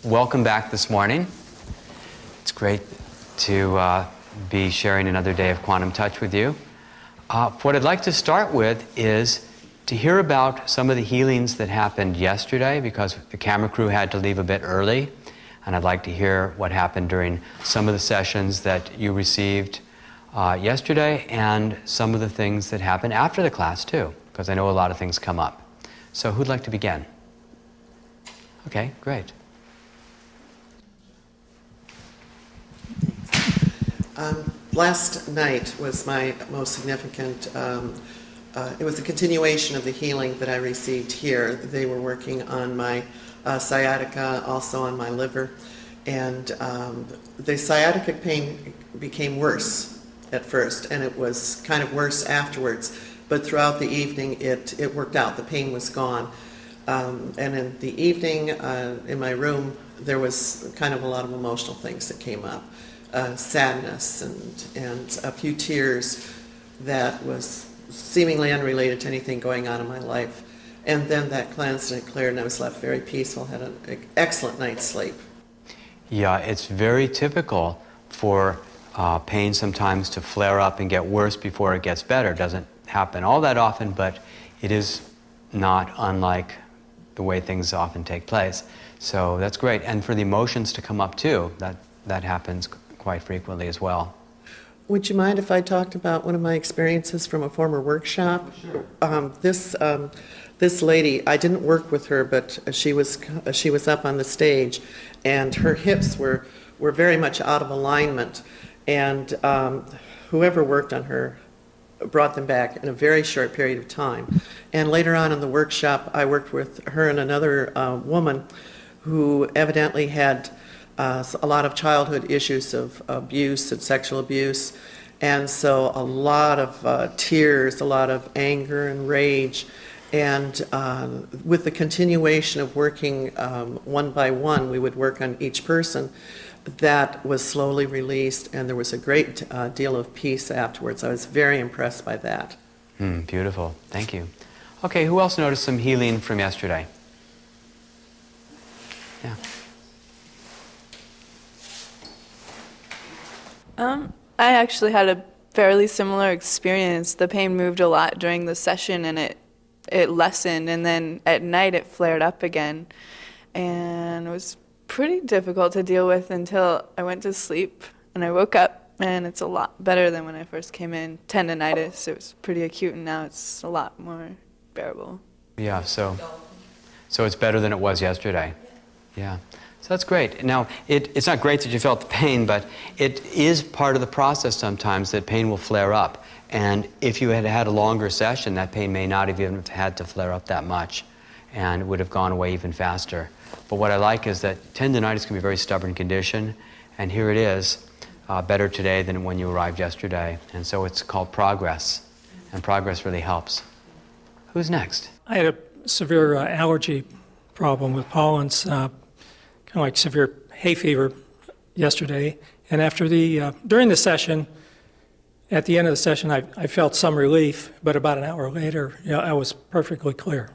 welcome back this morning. It's great to be sharing another day of Quantum Touch with you. What I'd like to start with is to hear about some of the healings that happened yesterday, because the camera crew had to leave a bit early, and I'd like to hear what happened during some of the sessions that you received yesterday, and some of the things that happened after the class too, because I know a lot of things come up. So who'd like to begin? Okay, great. Last night was my most significant, it was a continuation of the healing that I received here. They were working on my sciatica, also on my liver, and the sciatica pain became worse at first, and it was kind of worse afterwards, but throughout the evening it worked out. The pain was gone. And in the evening, in my room, there was kind of a lot of emotional things that came up. Sadness and a few tears that was seemingly unrelated to anything going on in my life. And then that cleansed and it cleared, and I was left very peaceful, had an excellent night's sleep. Yeah, it's very typical for pain sometimes to flare up and get worse before it gets better. It doesn't happen all that often, but it is not unlike the way things often take place. So that's great. And for the emotions to come up too, that happens quite frequently as well. Would you mind if I talked about one of my experiences from a former workshop? Sure. This lady, I didn't work with her, but she was up on the stage, and her hips were very much out of alignment, and whoever worked on her brought them back in a very short period of time. And later on in the workshop, I worked with her and another woman who evidently had a lot of childhood issues of abuse and sexual abuse, and so a lot of tears, a lot of anger and rage, and with the continuation of working one by one, we would work on each person. That was slowly released, and there was a great deal of peace afterwards. I was very impressed by that. Beautiful. Thank you. Okay, who else noticed some healing from yesterday? Yeah. I actually had a fairly similar experience. The pain moved a lot during the session, and it lessened, and then at night it flared up again, and it was pretty difficult to deal with until I went to sleep, and I woke up, and it's a lot better than when I first came in. Tendinitis, it was pretty acute, and now it's a lot more bearable. Yeah, so it's better than it was yesterday. Yeah. So that's great. Now, it's not great that you felt the pain, but it is part of the process sometimes that pain will flare up. And if you had had a longer session, that pain may not have even had to flare up that much, and it would have gone away even faster. But what I like is that tendinitis can be a very stubborn condition, and here it is, better today than when you arrived yesterday. And so it's called progress, and progress really helps. Who's next? I had a severe allergy problem with pollens, kind of like severe hay fever yesterday. And after during the session, at the end of the session, I felt some relief, but about an hour later, I was perfectly clear.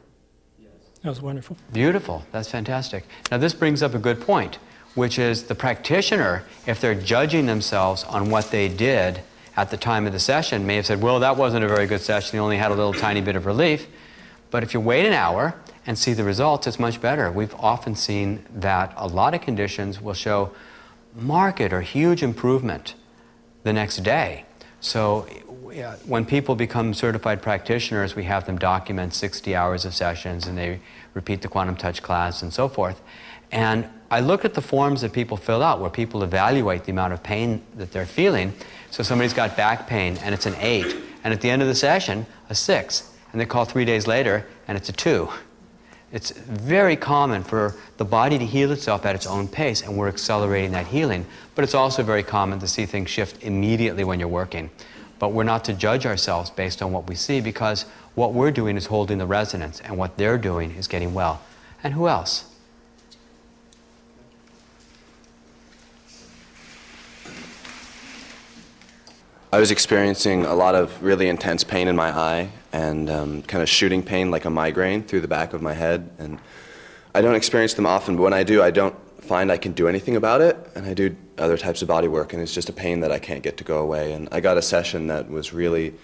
That was wonderful. Beautiful. That's fantastic. Now this brings up a good point, which is the practitioner, if they're judging themselves on what they did at the time of the session, may have said, well, that wasn't a very good session, you only had a little tiny bit of relief. But if you wait an hour and see the results, it's much better. We've often seen that a lot of conditions will show marked or huge improvement the next day. So when people become certified practitioners, we have them document 60 hours of sessions, and they repeat the Quantum Touch class and so forth. And I look at the forms that people fill out where people evaluate the amount of pain that they're feeling. So somebody's got back pain and it's an 8, and at the end of the session, a 6. And they call 3 days later and it's a 2. It's very common for the body to heal itself at its own pace, and we're accelerating that healing. But it's also very common to see things shift immediately when you're working. But we're not to judge ourselves based on what we see, because what we're doing is holding the resonance, and what they're doing is getting well. And who else? I was experiencing a lot of really intense pain in my eye, and kind of shooting pain like a migraine through the back of my head. And I don't experience them often, but when I do, I don't find I can do anything about it, and I do other types of body work, and it's just a pain that I can't get to go away. And I got a session that was really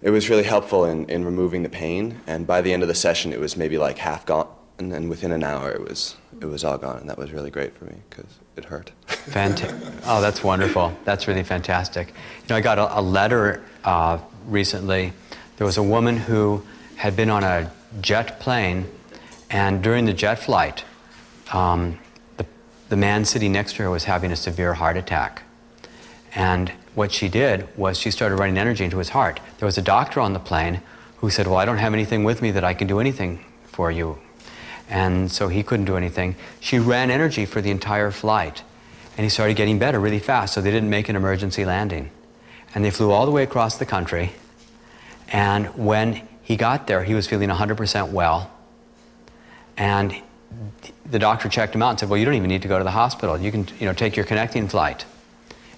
helpful in removing the pain, and by the end of the session it was maybe like half gone, and then within an hour it was all gone, and that was really great for me because it hurt. Fantastic. Oh, that's wonderful. That's really fantastic. You know, I got a letter recently. There was a woman who had been on a jet plane, and during the jet flight, the man sitting next to her was having a severe heart attack. And what she did was she started running energy into his heart. There was a doctor on the plane who said, well, I don't have anything with me that I can do anything for you. And so he couldn't do anything. She ran energy for the entire flight, and he started getting better really fast, so they didn't make an emergency landing. And they flew all the way across the country, and when he got there, he was feeling 100% well. And the doctor checked him out and said, well, you don't even need to go to the hospital. You can, take your connecting flight.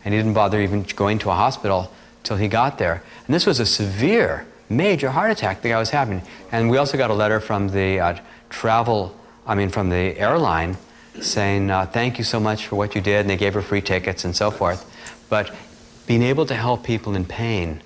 And he didn't bother even going to a hospital till he got there. And this was a severe, major heart attack the guy was having. And we also got a letter from the from the airline saying, thank you so much for what you did, and they gave her free tickets and so forth. But being able to help people in pain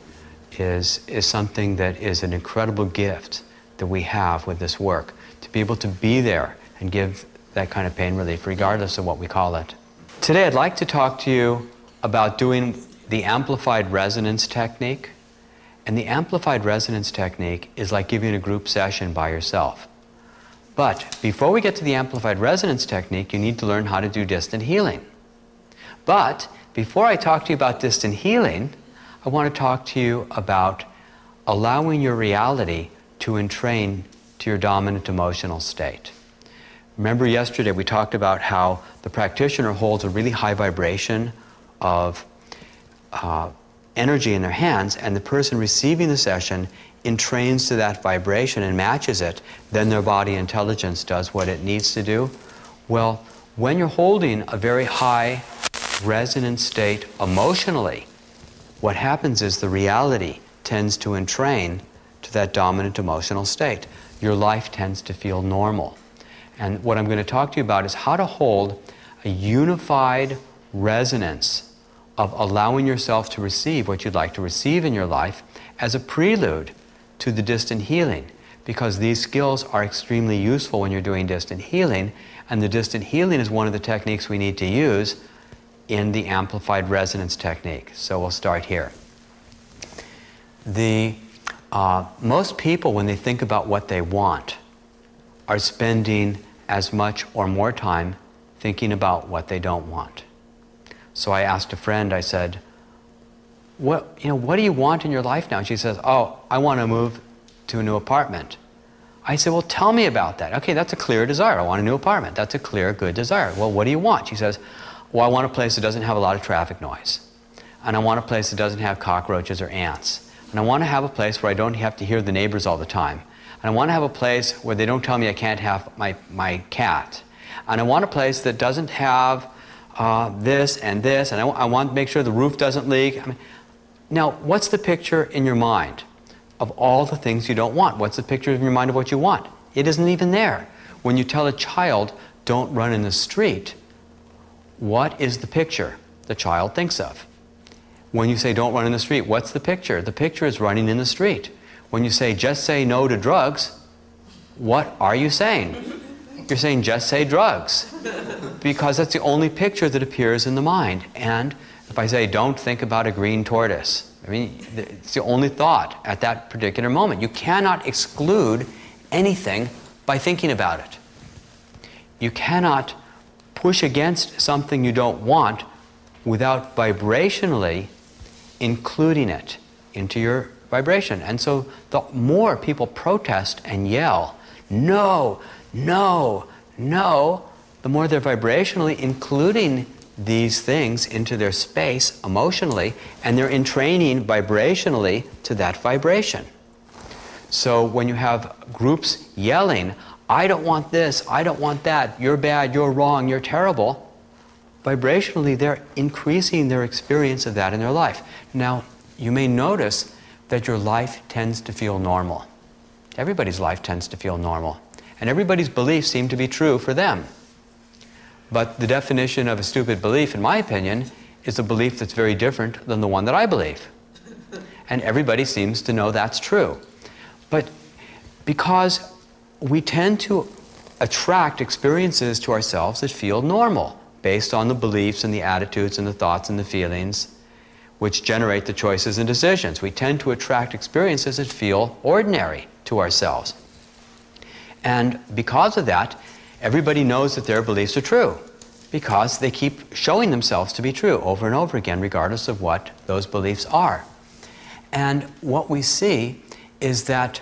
is something that is an incredible gift that we have with this work, to be able to be there and give that kind of pain relief, regardless of what we call it. Today I'd like to talk to you about doing the amplified resonance technique. And the amplified resonance technique is like giving a group session by yourself. But before we get to the amplified resonance technique, you need to learn how to do distant healing. But before I talk to you about distant healing, I want to talk to you about allowing your reality to entrain to your dominant emotional state. Remember yesterday we talked about how the practitioner holds a really high vibration of energy in their hands, and the person receiving the session entrains to that vibration and matches it. Then their body intelligence does what it needs to do. Well, when you're holding a very high resonant state emotionally, what happens is the reality tends to entrain to that dominant emotional state. Your life tends to feel normal. And what I'm going to talk to you about is how to hold a unified resonance of allowing yourself to receive what you'd like to receive in your life as a prelude to the distant healing, because these skills are extremely useful when you're doing distant healing, and the distant healing is one of the techniques we need to use in the amplified resonance technique. So we'll start here. Most people, when they think about what they want, are spending as much or more time thinking about what they don't want. So I asked a friend, I said, what do you want in your life now? And she says, oh, I want to move to a new apartment. I said, well, tell me about that. Okay, that's a clear desire. I want a new apartment. That's a clear, good desire. Well, what do you want? She says, well, I want a place that doesn't have a lot of traffic noise. And I want a place that doesn't have cockroaches or ants. And I want to have a place where I don't have to hear the neighbors all the time. And I want to have a place where they don't tell me I can't have my cat. And I want a place that doesn't have this, and I want to make sure the roof doesn't leak. Now, what's the picture in your mind of all the things you don't want? What's the picture in your mind of what you want? It isn't even there. When you tell a child, don't run in the street, what is the picture the child thinks of? When you say don't run in the street, what's the picture? The picture is running in the street. When you say just say no to drugs, what are you saying? You're saying just say drugs, because that's the only picture that appears in the mind. And if I say don't think about a green tortoise, it's the only thought at that particular moment. You cannot exclude anything by thinking about it. You cannot push against something you don't want without vibrationally including it into your vibration. And so the more people protest and yell, no, no, no, the more they're vibrationally including these things into their space emotionally, and they're entraining vibrationally to that vibration. So when you have groups yelling, I don't want this, I don't want that, you're bad, you're wrong, you're terrible, vibrationally they're increasing their experience of that in their life. Now, you may notice that your life tends to feel normal. Everybody's life tends to feel normal. And everybody's beliefs seem to be true for them. But the definition of a stupid belief, in my opinion, is a belief that's very different than the one that I believe. And everybody seems to know that's true. But because we tend to attract experiences to ourselves that feel normal, based on the beliefs and the attitudes and the thoughts and the feelings which generate the choices and decisions. We tend to attract experiences that feel ordinary to ourselves. And because of that, everybody knows that their beliefs are true, because they keep showing themselves to be true over and over again, regardless of what those beliefs are. And what we see is that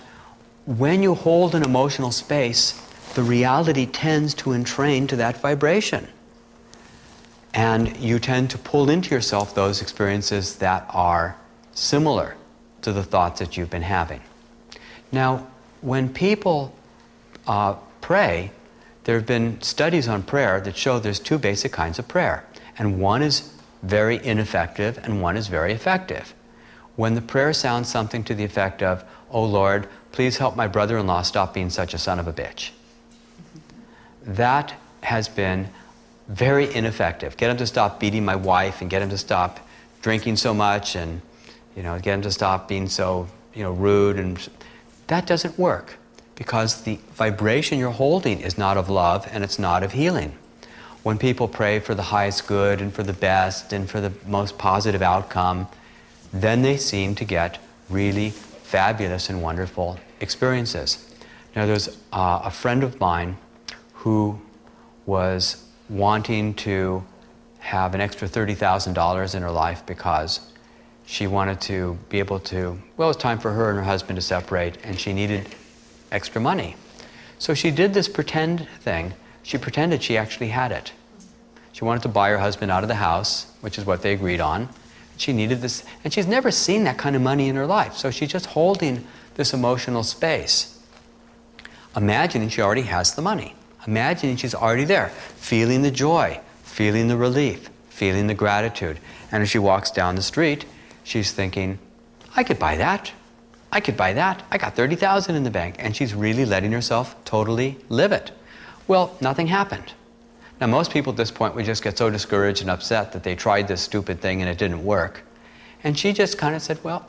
when you hold an emotional space, the reality tends to entrain to that vibration. And you tend to pull into yourself those experiences that are similar to the thoughts that you've been having. Now, when people pray, there have been studies on prayer that show there's two basic kinds of prayer. And one is very ineffective and one is very effective. When the prayer sounds something to the effect of, "Oh Lord, please help my brother-in-law stop being such a son of a bitch," that has been very ineffective. Get him to stop beating my wife, and get him to stop drinking so much, and get him to stop being so rude. And that doesn't work, because the vibration you're holding is not of love and it's not of healing. When people pray for the highest good and for the best and for the most positive outcome, then they seem to get really fabulous and wonderful experiences. Now, there's a friend of mine who was wanting to have an extra $30,000 in her life because she wanted to be able to, well, it was time for her and her husband to separate, and she needed extra money. So she did this pretend thing. She pretended she actually had it. She wanted to buy her husband out of the house, which is what they agreed on. She needed this, and she's never seen that kind of money in her life. So she's just holding this emotional space, imagining she already has the money, imagining she's already there, feeling the joy, feeling the relief, feeling the gratitude. And as she walks down the street, she's thinking, I could buy that. I could buy that. I got $30,000 in the bank. And she's really letting herself totally live it. Well, nothing happened. Now, most people at this point would just get so discouraged and upset that they tried this stupid thing and it didn't work. And she just kind of said, well,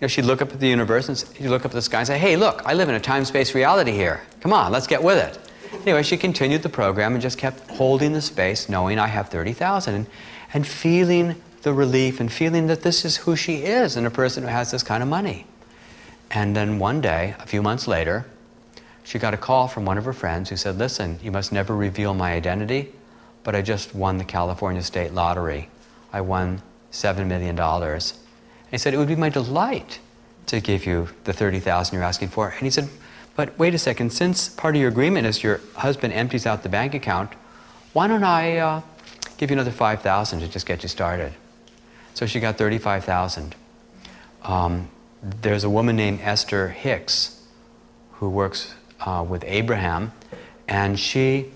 she'd look up at the universe and she'd look up at the sky and say, hey, look, I live in a time-space reality here. Come on, let's get with it. Anyway, she continued the program and just kept holding the space, knowing I have $30,000, and feeling the relief and feeling that this is who she is, and a person who has this kind of money. And then one day, a few months later, she got a call from one of her friends who said, listen, you must never reveal my identity, but I just won the California State Lottery. I won $7 million. And he said, it would be my delight to give you the $30,000 you're asking for. And he said, but wait a second, since part of your agreement is your husband empties out the bank account, why don't I give you another $5,000 to just get you started? So she got $35,000. There's a woman named Esther Hicks who works with Abraham, and she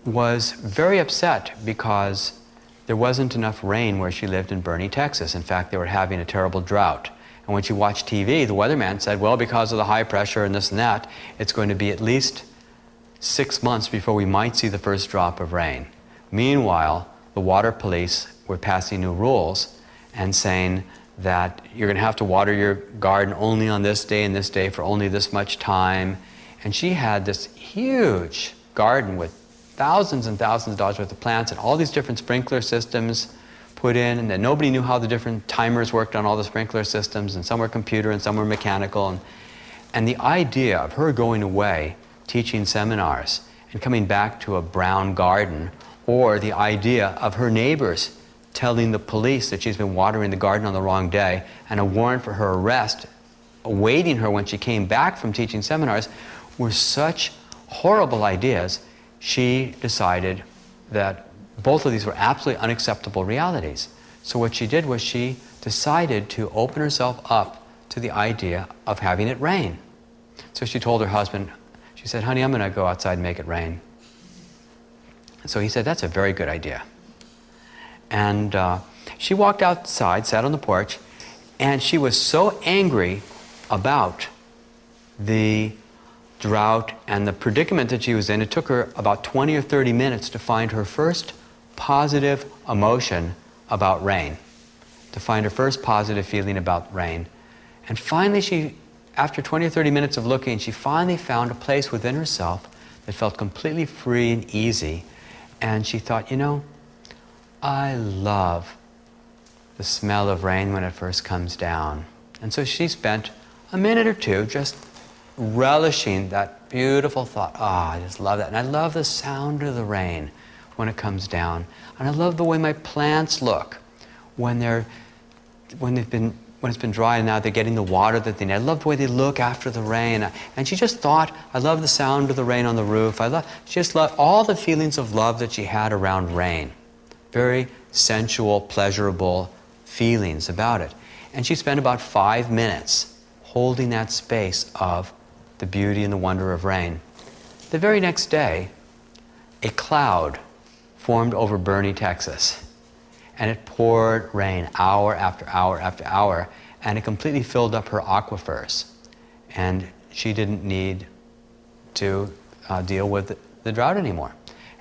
was very upset because there wasn't enough rain where she lived in Boerne, Texas. In fact, they were having a terrible drought. And when she watched TV, the weatherman said, well, because of the high pressure and this and that, it's going to be at least 6 months before we might see the first drop of rain. Meanwhile, the water police were passing new rules and saying that you're going to have to water your garden only on this day and this day for only this much time. And she had this huge garden with thousands and thousands of dollars worth of plants and all these different sprinkler systems put in, and then nobody knew how the different timers worked on all the sprinkler systems, and some were computer and some were mechanical. And the idea of her going away, teaching seminars, and coming back to a brown garden, or the idea of her neighbors telling the police that she's been watering the garden on the wrong day, and a warrant for her arrest awaiting her when she came back from teaching seminars, were such horrible ideas. She decided that both of these were absolutely unacceptable realities. So what she did was she decided to open herself up to the idea of having it rain. So she told her husband, she said, honey, I'm going to go outside and make it rain. So he said, that's a very good idea. And she walked outside, sat on the porch, and she was so angry about the drought and the predicament that she was in, it took her about 20 or 30 minutes to find her first positive emotion about rain, to find her first positive feeling about rain. And finally, after 20 or 30 minutes of looking, she finally found a place within herself that felt completely free and easy. And she thought, you know, I love the smell of rain when it first comes down. And so she spent a minute or two just relishing that beautiful thought. Ah, I just love that. And I love the sound of the rain when it comes down. And I love the way my plants look when it's been dry and now they're getting the water that they need. I love the way they look after the rain. And she just thought, I love the sound of the rain on the roof. She just loved all the feelings of love that she had around rain. Very sensual, pleasurable feelings about it. And she spent about 5 minutes holding that space of the beauty and the wonder of rain. The very next day, a cloud formed over Boerne, Texas. And it poured rain hour after hour after hour, and it completely filled up her aquifers. And she didn't need to deal with the drought anymore.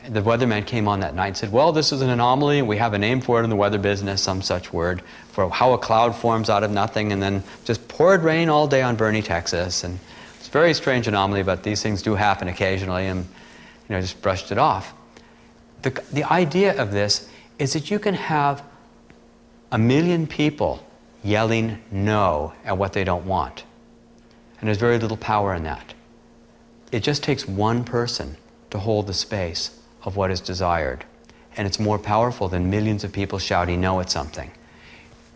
And the weatherman came on that night and said, well, this is an anomaly, and we have a name for it in the weather business, some such word, for how a cloud forms out of nothing and then just poured rain all day on Boerne, Texas. And it's a very strange anomaly, but these things do happen occasionally, and just brushed it off. The idea of this is that you can have 1 million people yelling no at what they don't want. And there's very little power in that. It just takes one person to hold the space of what is desired. And it's more powerful than millions of people shouting no at something.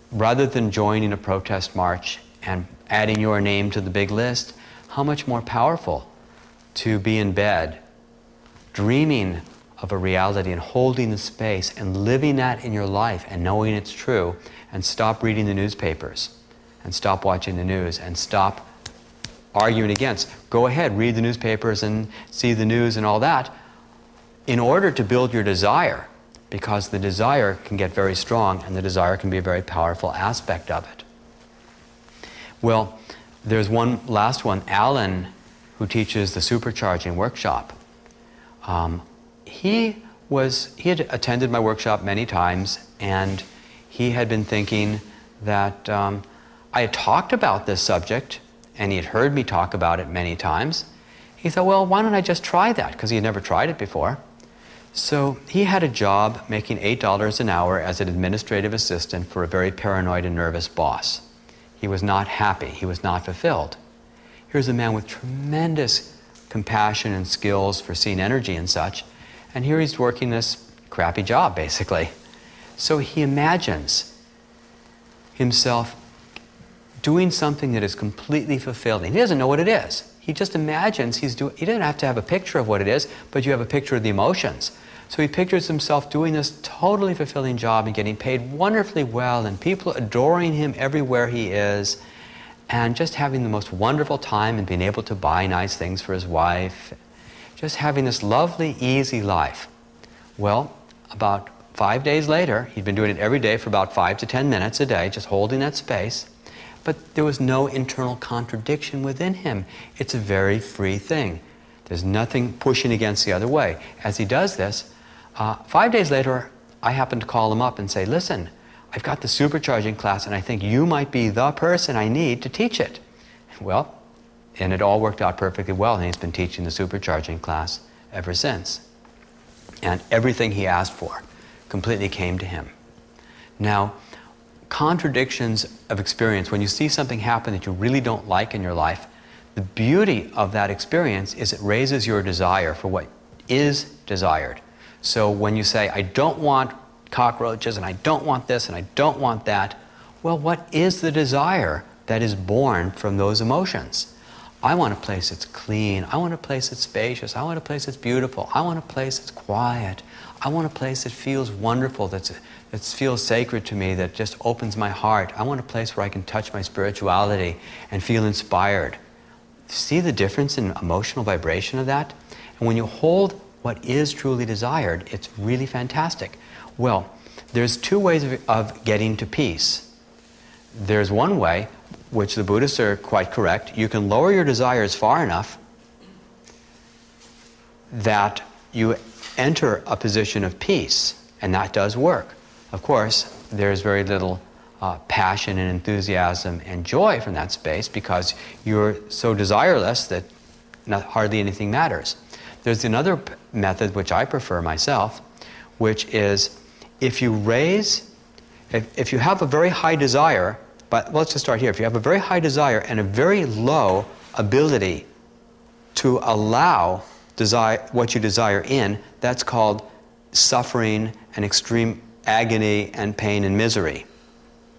Rather than joining a protest march and adding your name to the big list, how much more powerful to be in bed, dreaming of a reality and holding the space and living that in your life and knowing it's true, and stop reading the newspapers and stop watching the news and stop arguing against. Go ahead, read the newspapers and see the news and all that in order to build your desire, because the desire can get very strong and the desire can be a very powerful aspect of it. Well, there's one last one, Alan, who teaches the supercharging workshop. He had attended my workshop many times, and he had been thinking that I had talked about this subject, and he had heard me talk about it many times. He thought, well, why don't I just try that? Because he had never tried it before. So he had a job making $8 an hour as an administrative assistant for a very paranoid and nervous boss. He was not happy. He was not fulfilled. Here's a man with tremendous compassion and skills for seeing energy and such, and here he's working this crappy job, basically. So he imagines himself doing something that is completely fulfilling. He doesn't know what it is. He just imagines he doesn't have to have a picture of what it is, but you have a picture of the emotions. So he pictures himself doing this totally fulfilling job and getting paid wonderfully well, and people adoring him everywhere he is, and just having the most wonderful time and being able to buy nice things for his wife. Just having this lovely, easy life. Well, about 5 days later, he'd been doing it every day for about 5 to 10 minutes a day, just holding that space. But there was no internal contradiction within him. It's a very free thing. There's nothing pushing against the other way. As he does this, 5 days later, I happened to call him up and say, listen, I've got the supercharging class, and I think you might be the person I need to teach it. Well, and it all worked out perfectly well, and he's been teaching the supercharging class ever since. And everything he asked for completely came to him. Now, contradictions of experience, when you see something happen that you really don't like in your life, the beauty of that experience is it raises your desire for what is desired. So when you say, I don't want cockroaches, and I don't want this, and I don't want that, well, what is the desire that is born from those emotions? I want a place that's clean. I want a place that's spacious. I want a place that's beautiful. I want a place that's quiet. I want a place that feels wonderful, that feels sacred to me, that just opens my heart. I want a place where I can touch my spirituality and feel inspired. See the difference in emotional vibration of that? And when you hold what is truly desired, it's really fantastic. Well, there's two ways of getting to peace. There's one way, which the Buddhists are quite correct. You can lower your desires far enough that you enter a position of peace, and that does work. Of course, there's very little passion and enthusiasm and joy from that space because you're so desireless that hardly anything matters. There's another method which I prefer myself, which is if you have a very high desire, but let's just start here. If you have a very high desire and a very low ability to allow what you desire in, that's called suffering and extreme agony and pain and misery.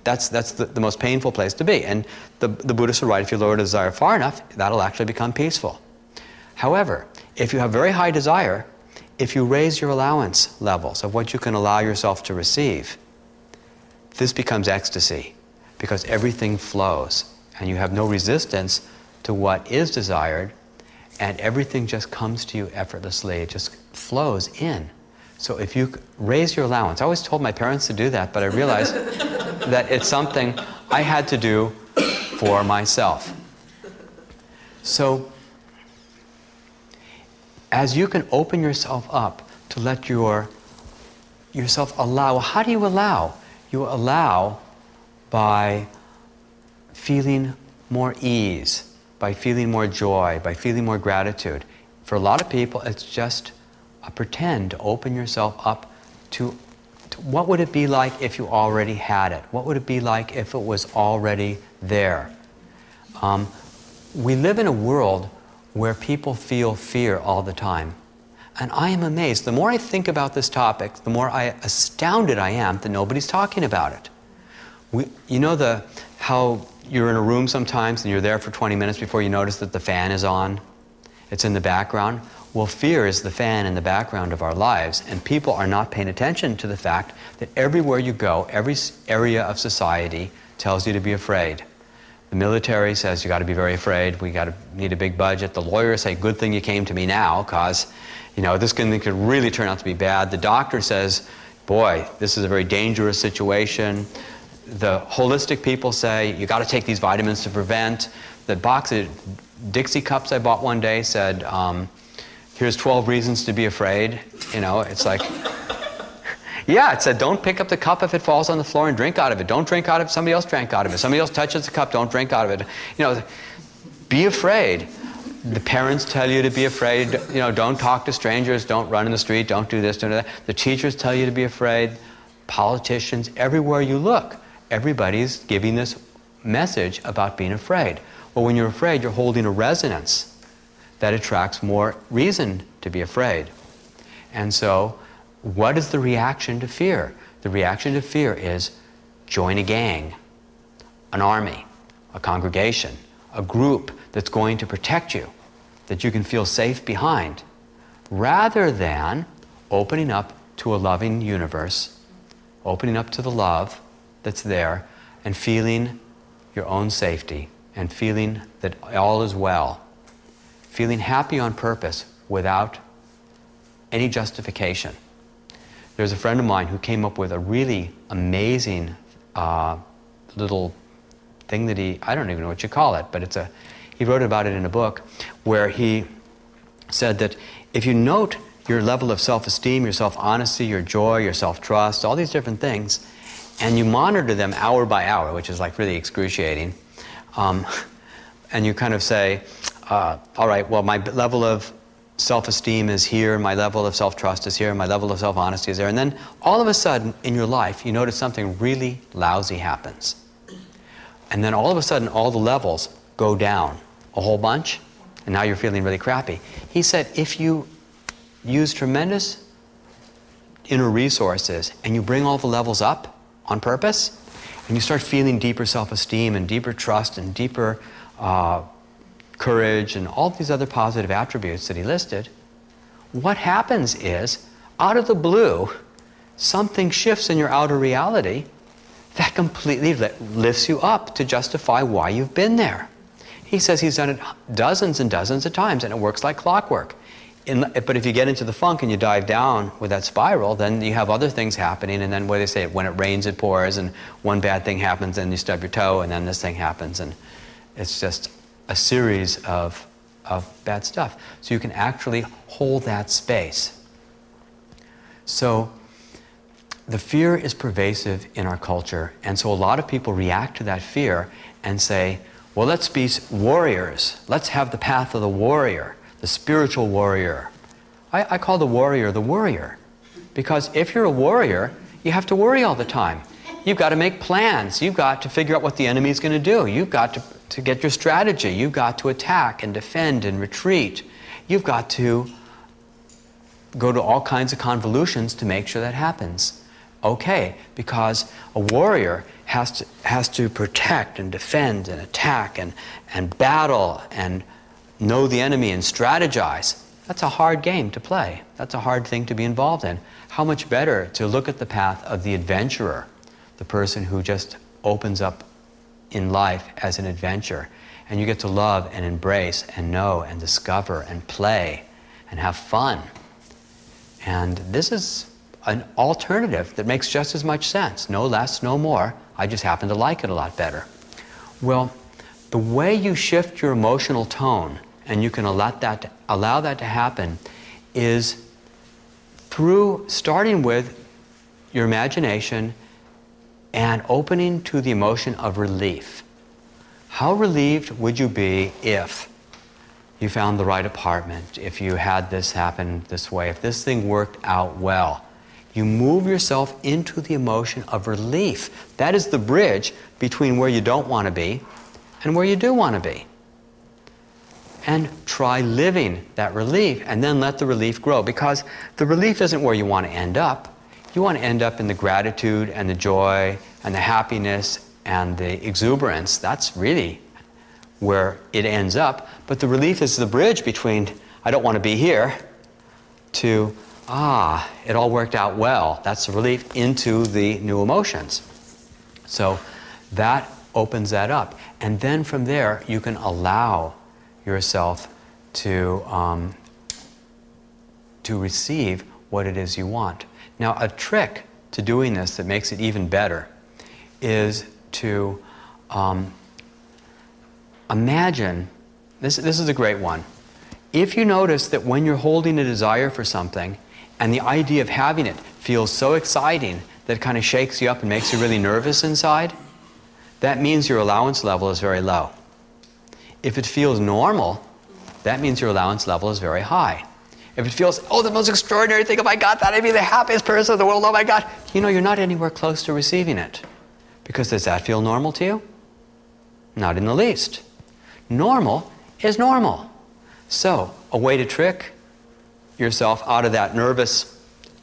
That's the most painful place to be. And the Buddhists are right, if you lower the desire far enough, that'll actually become peaceful. However, if you have very high desire, if you raise your allowance levels of what you can allow yourself to receive, this becomes ecstasy, because everything flows, and you have no resistance to what is desired, and everything just comes to you effortlessly. It just flows in. So if you raise your allowance, I always told my parents to do that, but I realized that it's something I had to do for myself. So as you can open yourself up to let yourself allow, how do you allow? You allow by feeling more ease, by feeling more joy, by feeling more gratitude. For a lot of people, it's just a pretend to open yourself up to what would it be like if you already had it? What would it be like if it was already there? We live in a world where people feel fear all the time. And I am amazed. The more I think about this topic, the more astounded I am that nobody's talking about it. You know how you're in a room sometimes and you're there for 20 minutes before you notice that the fan is on? It's in the background. Well, fear is the fan in the background of our lives, and people are not paying attention to the fact that everywhere you go, every area of society tells you to be afraid. The military says you got to be very afraid, need a big budget. The lawyers say, good thing you came to me now, because this could really turn out to be bad. The doctor says, boy, this is a very dangerous situation. The holistic people say, you got to take these vitamins to prevent. The box of Dixie cups I bought one day said, here's 12 reasons to be afraid. It's like, yeah, it said, don't pick up the cup if it falls on the floor and drink out of it. Don't drink out of it if somebody else drank out of it. If somebody else touches the cup, don't drink out of it. Be afraid. The parents tell you to be afraid. Don't talk to strangers. Don't run in the street. Don't do this, don't do that. The teachers tell you to be afraid. Politicians, everywhere you look, everybody's giving this message about being afraid. Well, when you're afraid, you're holding a resonance that attracts more reason to be afraid. And so, what is the reaction to fear? The reaction to fear is join a gang, an army, a congregation, a group that's going to protect you, that you can feel safe behind, rather than opening up to a loving universe, opening up to the love that's there, and feeling your own safety, and feeling that all is well, feeling happy on purpose without any justification. There's a friend of mine who came up with a really amazing little thing that I don't even know what you call it, but he wrote about it in a book where he said that if you note your level of self-esteem, your self-honesty, your joy, your self-trust, all these different things, and you monitor them hour by hour, which is like really excruciating, and you kind of say, all right, well, my level of self-esteem is here, my level of self-trust is here, my level of self-honesty is there, and then all of a sudden in your life you notice something really lousy happens. And then all of a sudden all the levels go down a whole bunch, and now you're feeling really crappy. He said if you use tremendous inner resources and you bring all the levels up on purpose, and you start feeling deeper self-esteem and deeper trust and deeper courage and all these other positive attributes that he listed, what happens is, out of the blue, something shifts in your outer reality that completely lifts you up to justify why you've been there. He says he's done it dozens and dozens of times, and it works like clockwork. But if you get into the funk and you dive down with that spiral, then you have other things happening, and then what they say, when it rains it pours, and one bad thing happens and you stub your toe, and then this thing happens, and it's just a series of bad stuff. So you can actually hold that space. So the fear is pervasive in our culture, and so a lot of people react to that fear and say, well, let's be warriors. Let's have the path of the warrior, the spiritual warrior. I call the warrior, because if you're a warrior, you have to worry all the time. You've got to make plans. You've got to figure out what the enemy is going to do. You've got to get your strategy. You've got to attack and defend and retreat. You've got to go to all kinds of convolutions to make sure that happens. Okay, because a warrior has to protect and defend and attack and battle and know the enemy and strategize. That's a hard game to play. That's a hard thing to be involved in. How much better to look at the path of the adventurer, the person who just opens up in life as an adventure, and you get to love and embrace and know and discover and play and have fun. And this is an alternative that makes just as much sense. No less, no more. I just happen to like it a lot better. Well, the way you shift your emotional tone, and you can allow that to happen, is through starting with your imagination and opening to the emotion of relief. How relieved would you be if you found the right apartment, if you had this happen this way, if this thing worked out well? You move yourself into the emotion of relief. That is the bridge between where you don't want to be and where you do want to be. And try living that relief, and then let the relief grow, because the relief isn't where you want to end up. You want to end up in the gratitude and the joy and the happiness and the exuberance. That's really where it ends up. But the relief is the bridge between, I don't want to be here, to, it all worked out well. That's the relief into the new emotions. So that opens that up. And then from there, you can allow yourself to receive what it is you want. Now, a trick to doing this that makes it even better is to imagine, this is a great one. If you notice that when you're holding a desire for something and the idea of having it feels so exciting that it kind of shakes you up and makes you really nervous inside, that means your allowance level is very low. If it feels normal, that means your allowance level is very high. If it feels, the most extraordinary thing, if I got that, I'd be the happiest person in the world, oh my God, you're not anywhere close to receiving it. Because does that feel normal to you? Not in the least. Normal is normal. So, a way to trick yourself out of that nervous,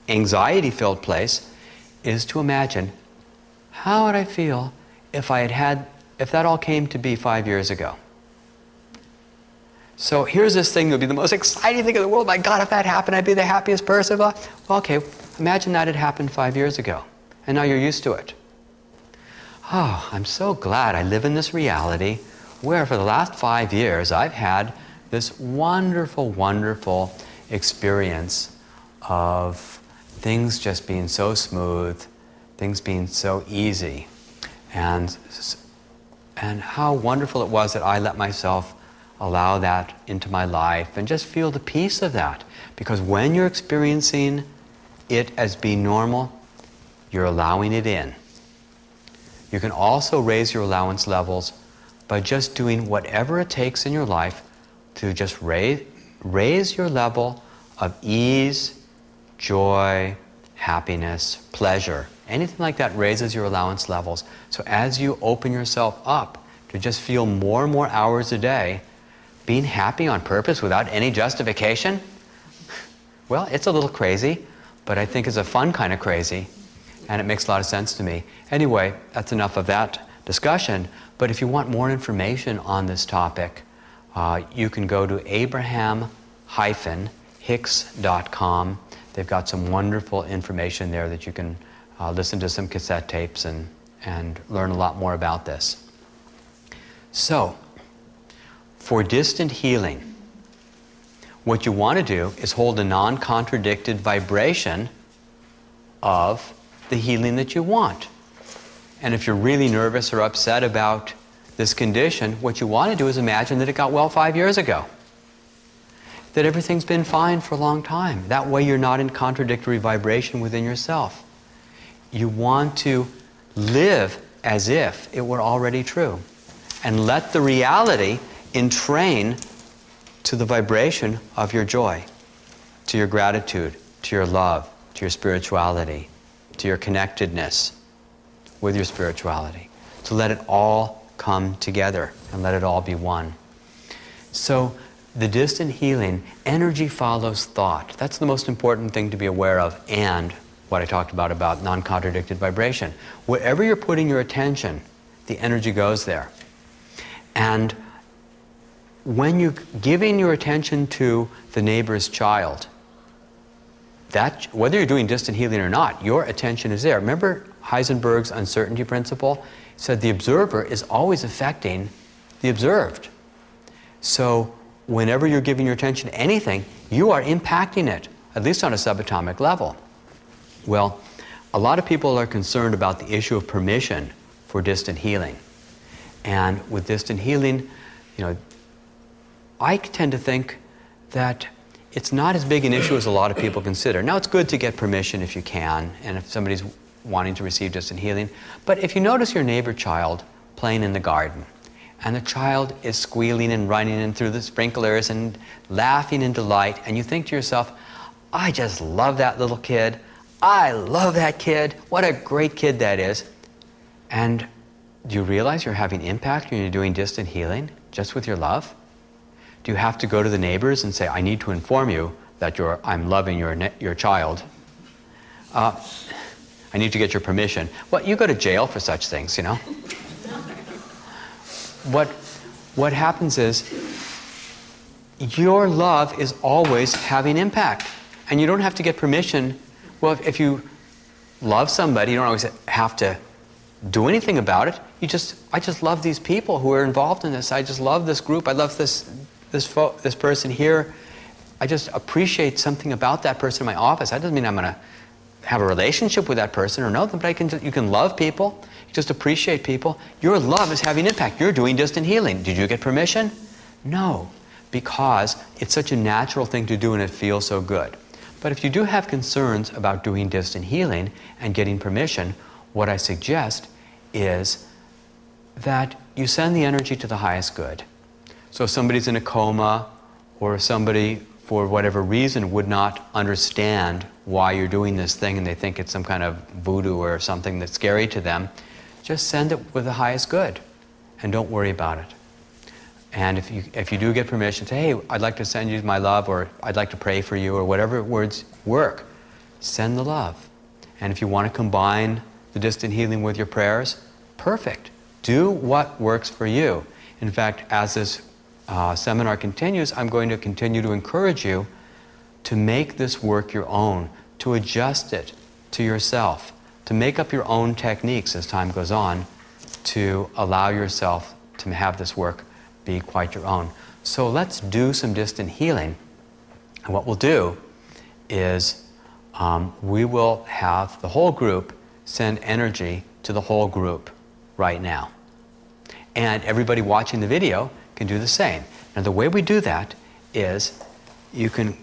anxiety-filled place is to imagine, how would I feel if that all came to be 5 years ago? So here's this thing that would be the most exciting thing in the world. My God, if that happened, I'd be the happiest person. Well, okay, imagine that had happened 5 years ago, and now you're used to it. Oh, I'm so glad I live in this reality where for the last 5 years I've had this wonderful, wonderful experience of things just being so smooth, things being so easy, and how wonderful it was that I let myself allow that into my life and just feel the peace of that. Because when you're experiencing it as being normal, you're allowing it in. You can also raise your allowance levels by just doing whatever it takes in your life to just raise your level of ease, joy, happiness, pleasure. Anything like that raises your allowance levels. So as you open yourself up to just feel more and more hours a day being happy on purpose without any justification, well, it's a little crazy, but I think it's a fun kind of crazy, and it makes a lot of sense to me. Anyway, that's enough of that discussion, but if you want more information on this topic, you can go to abraham-hicks.com. They've got some wonderful information there that you can listen to some cassette tapes and learn a lot more about this. So, for distant healing, what you want to do is hold a non-contradicted vibration of the healing that you want. And if you're really nervous or upset about this condition, what you want to do is imagine that it got well 5 years ago. that everything's been fine for a long time. That way you're not in contradictory vibration within yourself. You want to live as if it were already true. And let the reality entrain to the vibration of your joy, to your gratitude, to your love, to your spirituality, to your connectedness with your spirituality. To let it all come together and let it all be one. So the distant healing, energy follows thought. That's the most important thing to be aware of, and what I talked about non-contradicted vibration. Wherever you're putting your attention, the energy goes there. And when you're giving your attention to the neighbor's child, that, whether you're doing distant healing or not, your attention is there. Remember Heisenberg's uncertainty principle? It said the observer is always affecting the observed. So whenever you're giving your attention to anything, you are impacting it, at least on a subatomic level. Well, a lot of people are concerned about the issue of permission for distant healing. And with distant healing, you know, I tend to think that it's not as big an issue as a lot of people consider. Now, it's good to get permission if you can, and if somebody's wanting to receive distant healing. But if you notice your neighbor child playing in the garden, and the child is squealing and running in through the sprinklers and laughing in delight, and you think to yourself, I just love that little kid. I love that kid. What a great kid that is. And do you realize you're having impact when you're doing distant healing just with your love? Do you have to go to the neighbors and say, I need to inform you that I'm loving your child? I need to get your permission. Well, you go to jail for such things, you know. What happens is your love is always having impact. And you don't have to get permission. Well, if you love somebody, you don't always have to do anything about it. I just love these people who are involved in this. I just love this group. I love this person here. I just appreciate something about that person in my office. That doesn't mean I'm going to have a relationship with that person or know them, but you can love people. You just appreciate people. Your love is having impact. You're doing distant healing. Did you get permission? No, because it's such a natural thing to do and it feels so good. But if you do have concerns about doing distant healing and getting permission, what I suggest is that you send the energy to the highest good. So if somebody's in a coma, or if somebody, for whatever reason, would not understand why you're doing this thing and they think it's some kind of voodoo or something that's scary to them, just send it with the highest good and don't worry about it. And if you do get permission, say, hey, I'd like to send you my love, or I'd like to pray for you, or whatever words work, send the love. And if you want to combine the distant healing with your prayers, perfect. Do what works for you. In fact, as this seminar continues, I'm going to continue to encourage you to make this work your own, to adjust it to yourself, to make up your own techniques as time goes on, to allow yourself to have this work be quite your own. So let's do some distant healing. And what we'll do is we will have the whole group send energy to the whole group right now. And everybody watching the video can do the same. Now the way we do that is you can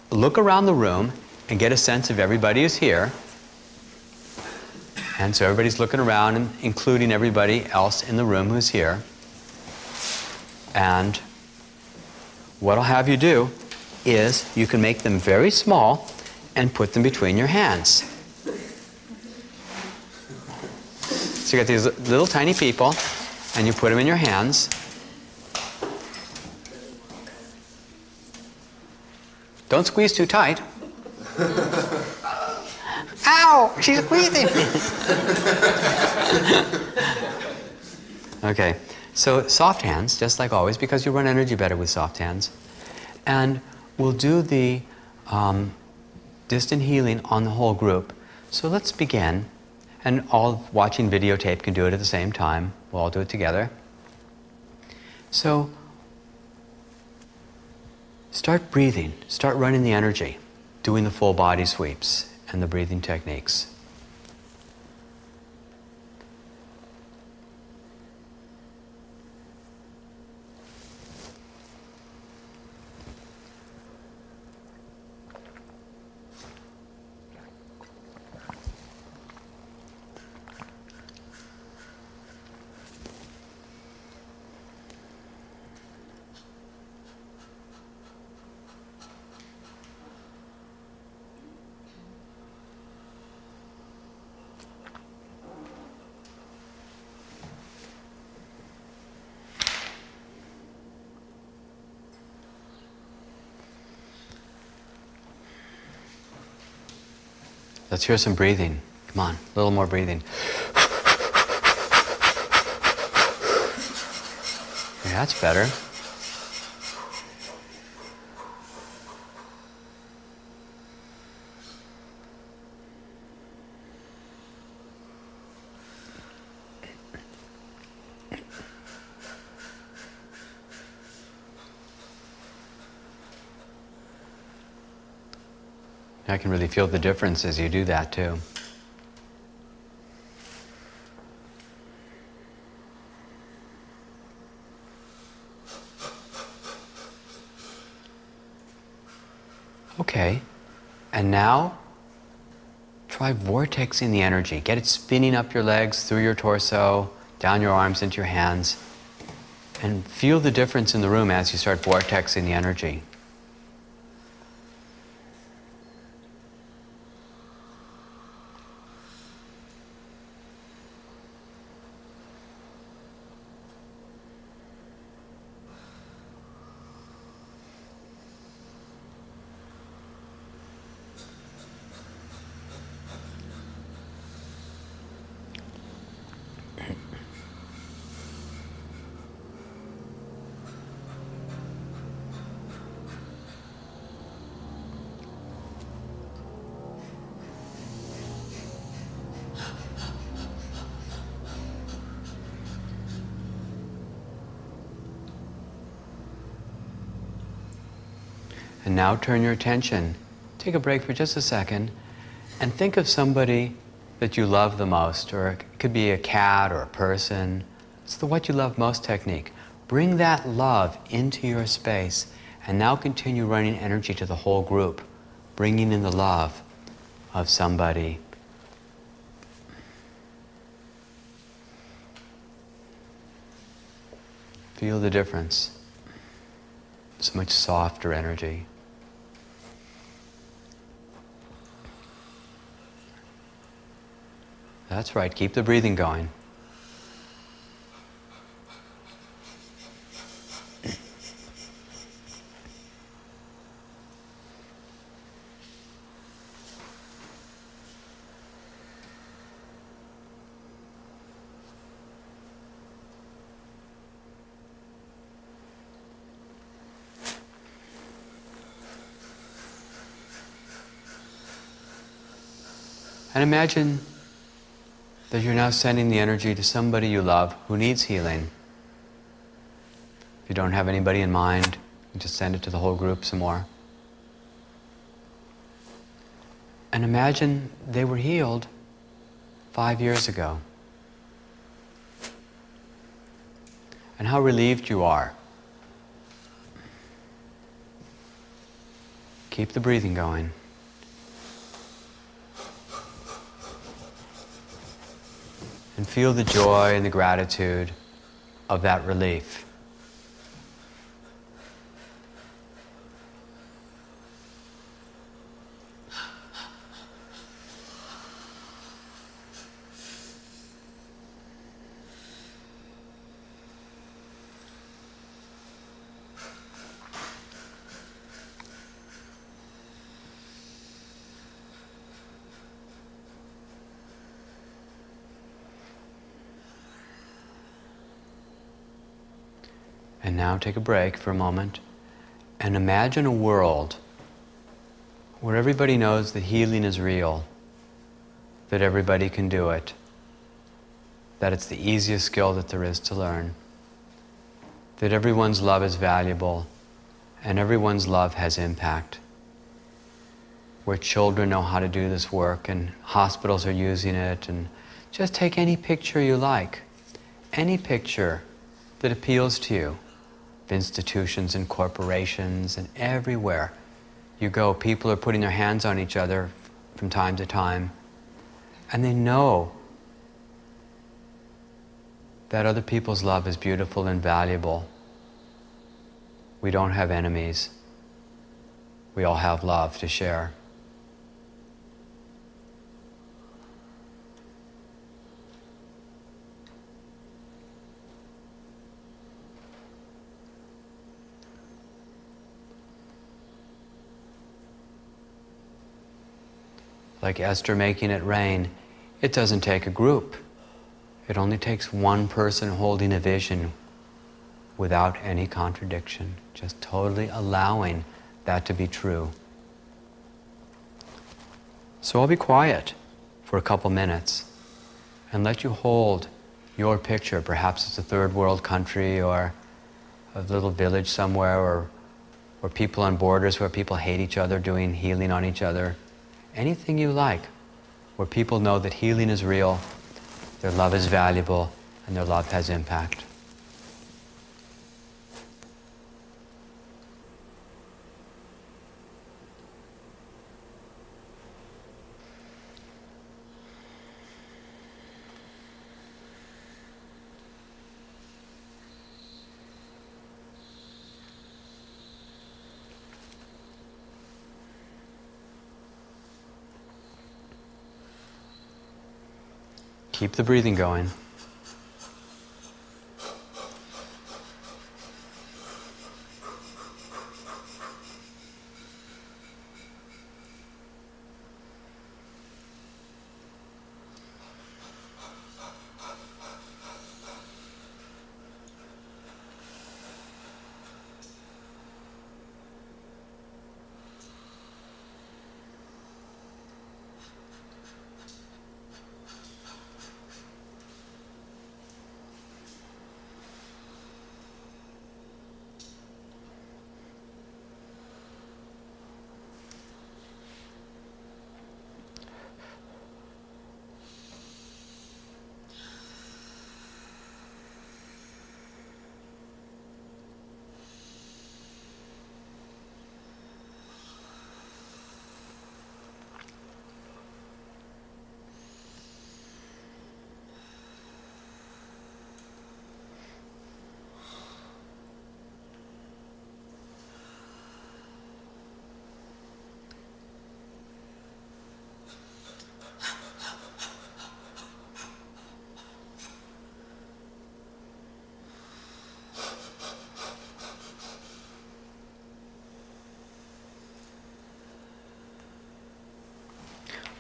look around the room and get a sense of everybody who's here. And so everybody's looking around, and including everybody else in the room who's here. And what I'll have you do is you can make them very small and put them between your hands. So you got these little tiny people, and you put them in your hands. Don't squeeze too tight. Ow! She's squeezing me. Okay, so soft hands, just like always, because you run energy better with soft hands. And we'll do the distant healing on the whole group. So let's begin. And all watching videotape can do it at the same time. We'll all do it together. So start breathing. Start running the energy, doing the full body sweeps and the breathing techniques. Let's hear some breathing. Come on, a little more breathing. Yeah, that's better. I can really feel the difference as you do that too. Okay, and now try vortexing the energy. Get it spinning up your legs, through your torso, down your arms, into your hands, and feel the difference in the room as you start vortexing the energy. And now turn your attention, take a break for just a second, and think of somebody that you love the most, or it could be a cat or a person. It's the what you love most technique. Bring that love into your space, and now continue running energy to the whole group, bringing in the love of somebody. Feel the difference. So much softer energy. That's right, keep the breathing going. And imagine that you're now sending the energy to somebody you love who needs healing. If you don't have anybody in mind, you just send it to the whole group some more. And imagine they were healed 5 years ago. And how relieved you are. Keep the breathing going. And feel the joy and the gratitude of that relief. And now take a break for a moment and imagine a world where everybody knows that healing is real, that everybody can do it, that it's the easiest skill that there is to learn, that everyone's love is valuable and everyone's love has impact, where children know how to do this work and hospitals are using it. And just take any picture you like, any picture that appeals to you. Institutions and corporations and everywhere you go, people are putting their hands on each other from time to time, and they know that other people's love is beautiful and valuable. We don't have enemies. We all have love to share. like Esther making it rain, it doesn't take a group. It only takes one person holding a vision without any contradiction, just totally allowing that to be true. So I'll be quiet for a couple minutes and let you hold your picture. Perhaps it's a third world country or a little village somewhere, or people on borders where people hate each other doing healing on each other. Anything you like, where people know that healing is real, their love is valuable, and their love has impact. Keep the breathing going.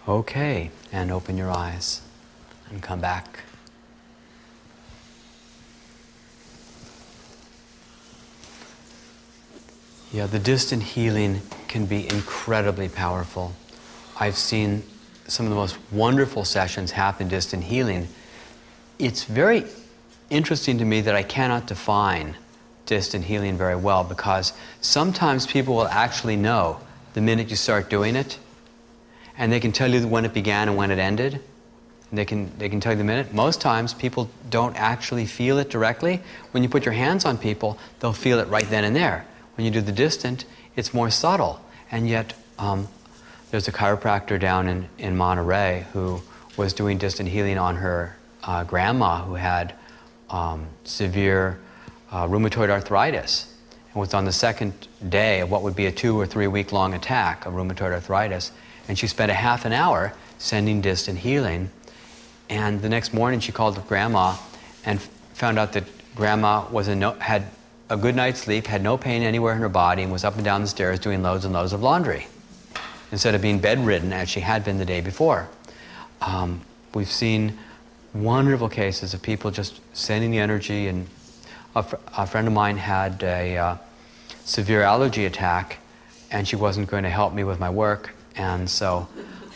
Okay, and open your eyes and come back. Yeah, the distant healing can be incredibly powerful. I've seen some of the most wonderful sessions happen in distant healing. It's very interesting to me that I cannot define distant healing very well, because sometimes people will actually know the minute you start doing it, and they can tell you when it began and when it ended. And they can tell you the minute. Most times people don't actually feel it directly. When you put your hands on people, they'll feel it right then and there. When you do the distant, it's more subtle. And yet, there's a chiropractor down in Monterey who was doing distant healing on her grandma who had severe rheumatoid arthritis, and was on the second day of what would be a 2 or 3 week long attack of rheumatoid arthritis. And she spent a half an hour sending distant healing. And the next morning she called up Grandma and found out that Grandma had a good night's sleep, had no pain anywhere in her body, and was up and down the stairs doing loads and loads of laundry, instead of being bedridden as she had been the day before. We've seen wonderful cases of people just sending the energy. And a friend of mine had a severe allergy attack, and she wasn't going to help me with my work. And so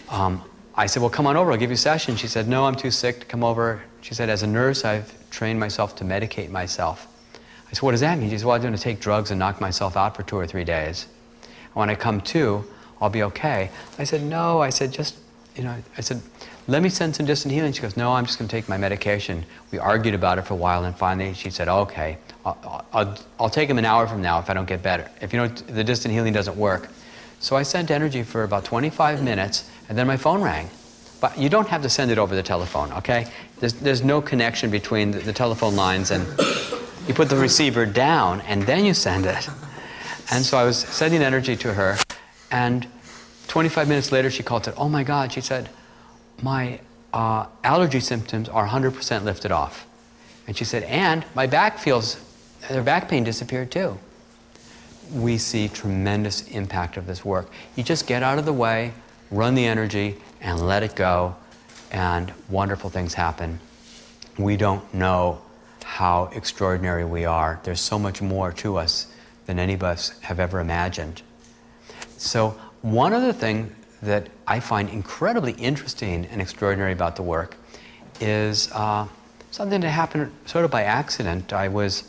I said, well, come on over, I'll give you a session. She said, no, I'm too sick to come over. She said, as a nurse, I've trained myself to medicate myself. I said, what does that mean? She said, well, I'm going to take drugs and knock myself out for 2 or 3 days. And when I come to, I'll be okay. I said, no, I said, just, I said, let me send some distant healing. She goes, no, I'm just going to take my medication. We argued about it for a while, and finally she said, okay, I'll take them an hour from now if I don't get better. If the distant healing doesn't work. So I sent energy for about 25 minutes, and then my phone rang. But you don't have to send it over the telephone, okay? There's no connection between the telephone lines, and you put the receiver down, and then you send it. And so I was sending energy to her, and 25 minutes later she called and said, oh my God, she said, my allergy symptoms are 100% lifted off. And she said, and my back her back pain disappeared too. We see tremendous impact of this work. You just get out of the way, run the energy, and let it go, and wonderful things happen. We don't know how extraordinary we are. There's so much more to us than any of us have ever imagined. So one of the things that I find incredibly interesting and extraordinary about the work is something that happened sort of by accident. I was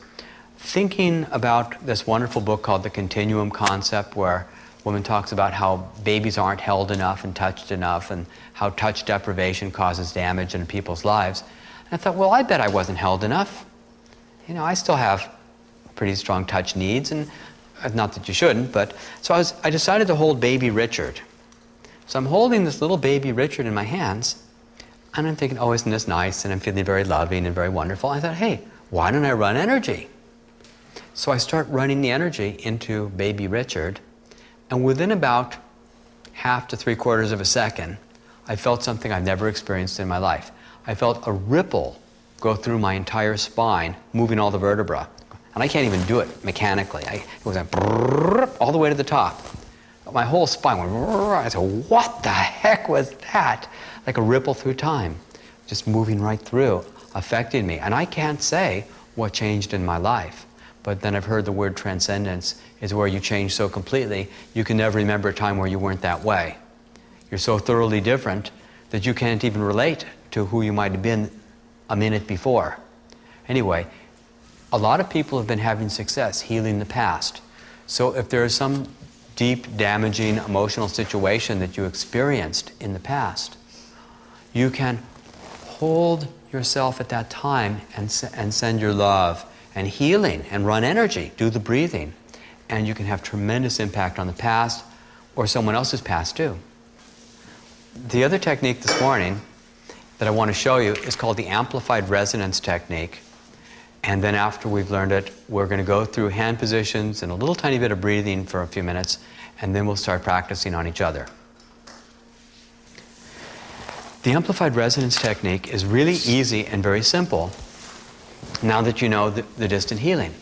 thinking about this wonderful book called The Continuum Concept, where a woman talks about how babies aren't held enough and touched enough, and how touch deprivation causes damage in people's lives. And I thought, well, I bet I wasn't held enough. You know, I still have pretty strong touch needs, and not that you shouldn't, but so I decided to hold baby Richard. So I'm holding this little baby Richard in my hands, and I'm thinking, oh, isn't this nice? And I'm feeling very loving and very wonderful. I thought, hey, why don't I run energy? So I start running the energy into baby Richard, and within about half to 3/4 of a second, I felt something I've never experienced in my life. I felt a ripple go through my entire spine, moving all the vertebrae. And I can't even do it mechanically. It was like brrr, all the way to the top. My whole spine went brrr. I said, what the heck was that? Like a ripple through time, just moving right through, affecting me. And I can't say what changed in my life. But then I've heard the word transcendence is where you change so completely, you can never remember a time where you weren't that way. You're so thoroughly different that you can't even relate to who you might have been a minute before. Anyway, a lot of people have been having success healing the past. So if there is some deep, damaging, emotional situation that you experienced in the past, you can hold yourself at that time and send your love and healing and run energy, do the breathing, and you can have tremendous impact on the past or someone else's past too. The other technique this morning that I want to show you is called the amplified resonance technique. And then after we've learned it, we're going to go through hand positions and a little tiny bit of breathing for a few minutes, and then we'll start practicing on each other. The amplified resonance technique is really easy and very simple now that you know the distant healing.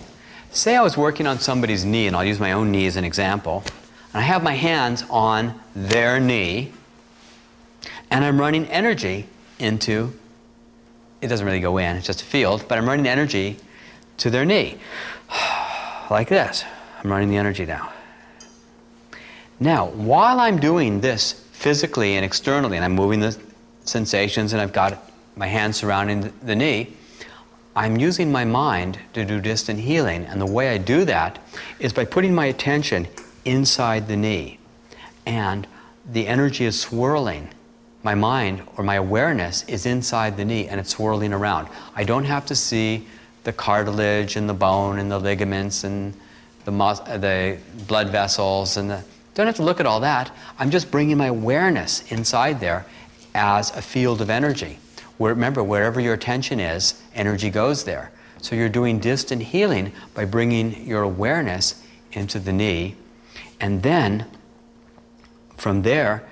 Say I was working on somebody's knee, and I'll use my own knee as an example, and I have my hands on their knee, and I'm running energy into, it doesn't really go in, it's just a field, but I'm running energy to their knee. Like this. I'm running the energy now. Now, while I'm doing this physically and externally, and I'm moving the sensations, and I've got my hands surrounding the knee, I'm using my mind to do distant healing. And the way I do that is by putting my attention inside the knee. And the energy is swirling. My mind or my awareness is inside the knee and it's swirling around. I don't have to see the cartilage and the bone and the ligaments and the blood vessels and don't have to look at all that. I'm just bringing my awareness inside there as a field of energy. Remember, wherever your attention is, energy goes there. So you're doing distant healing by bringing your awareness into the knee, and then from there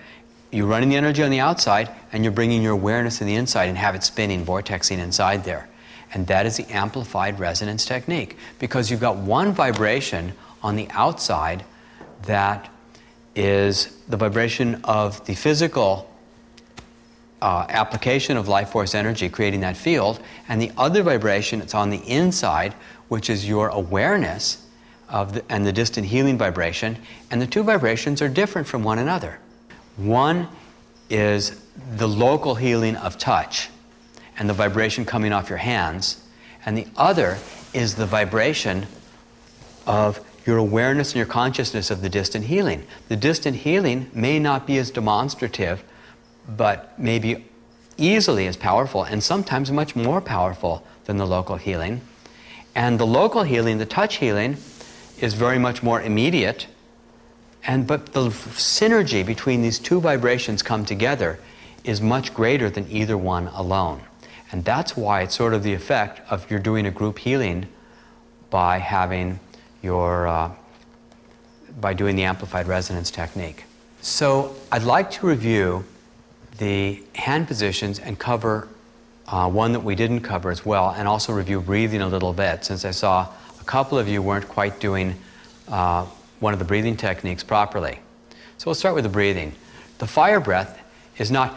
you're running the energy on the outside and you're bringing your awareness to the inside and have it spinning, vortexing inside there. And that is the amplified resonance technique, because you've got one vibration on the outside that is the vibration of the physical application of life force energy, creating that field, and the other vibration that's on the inside, which is your awareness of and the distant healing vibration, and the two vibrations are different from one another. One is the local healing of touch and the vibration coming off your hands, and the other is the vibration of your awareness and your consciousness of the distant healing. The distant healing may not be as demonstrative, but may be easily as powerful and sometimes much more powerful than the local healing. And the local healing, the touch healing, is very much more immediate, but the synergy between these two vibrations come together is much greater than either one alone. And that's why it's sort of the effect of you're doing a group healing by having by doing the amplified resonance technique. So I'd like to review the hand positions and cover one that we didn't cover as well, and also review breathing a little bit, since I saw a couple of you weren't quite doing one of the breathing techniques properly. So we'll start with the breathing. The fire breath is not,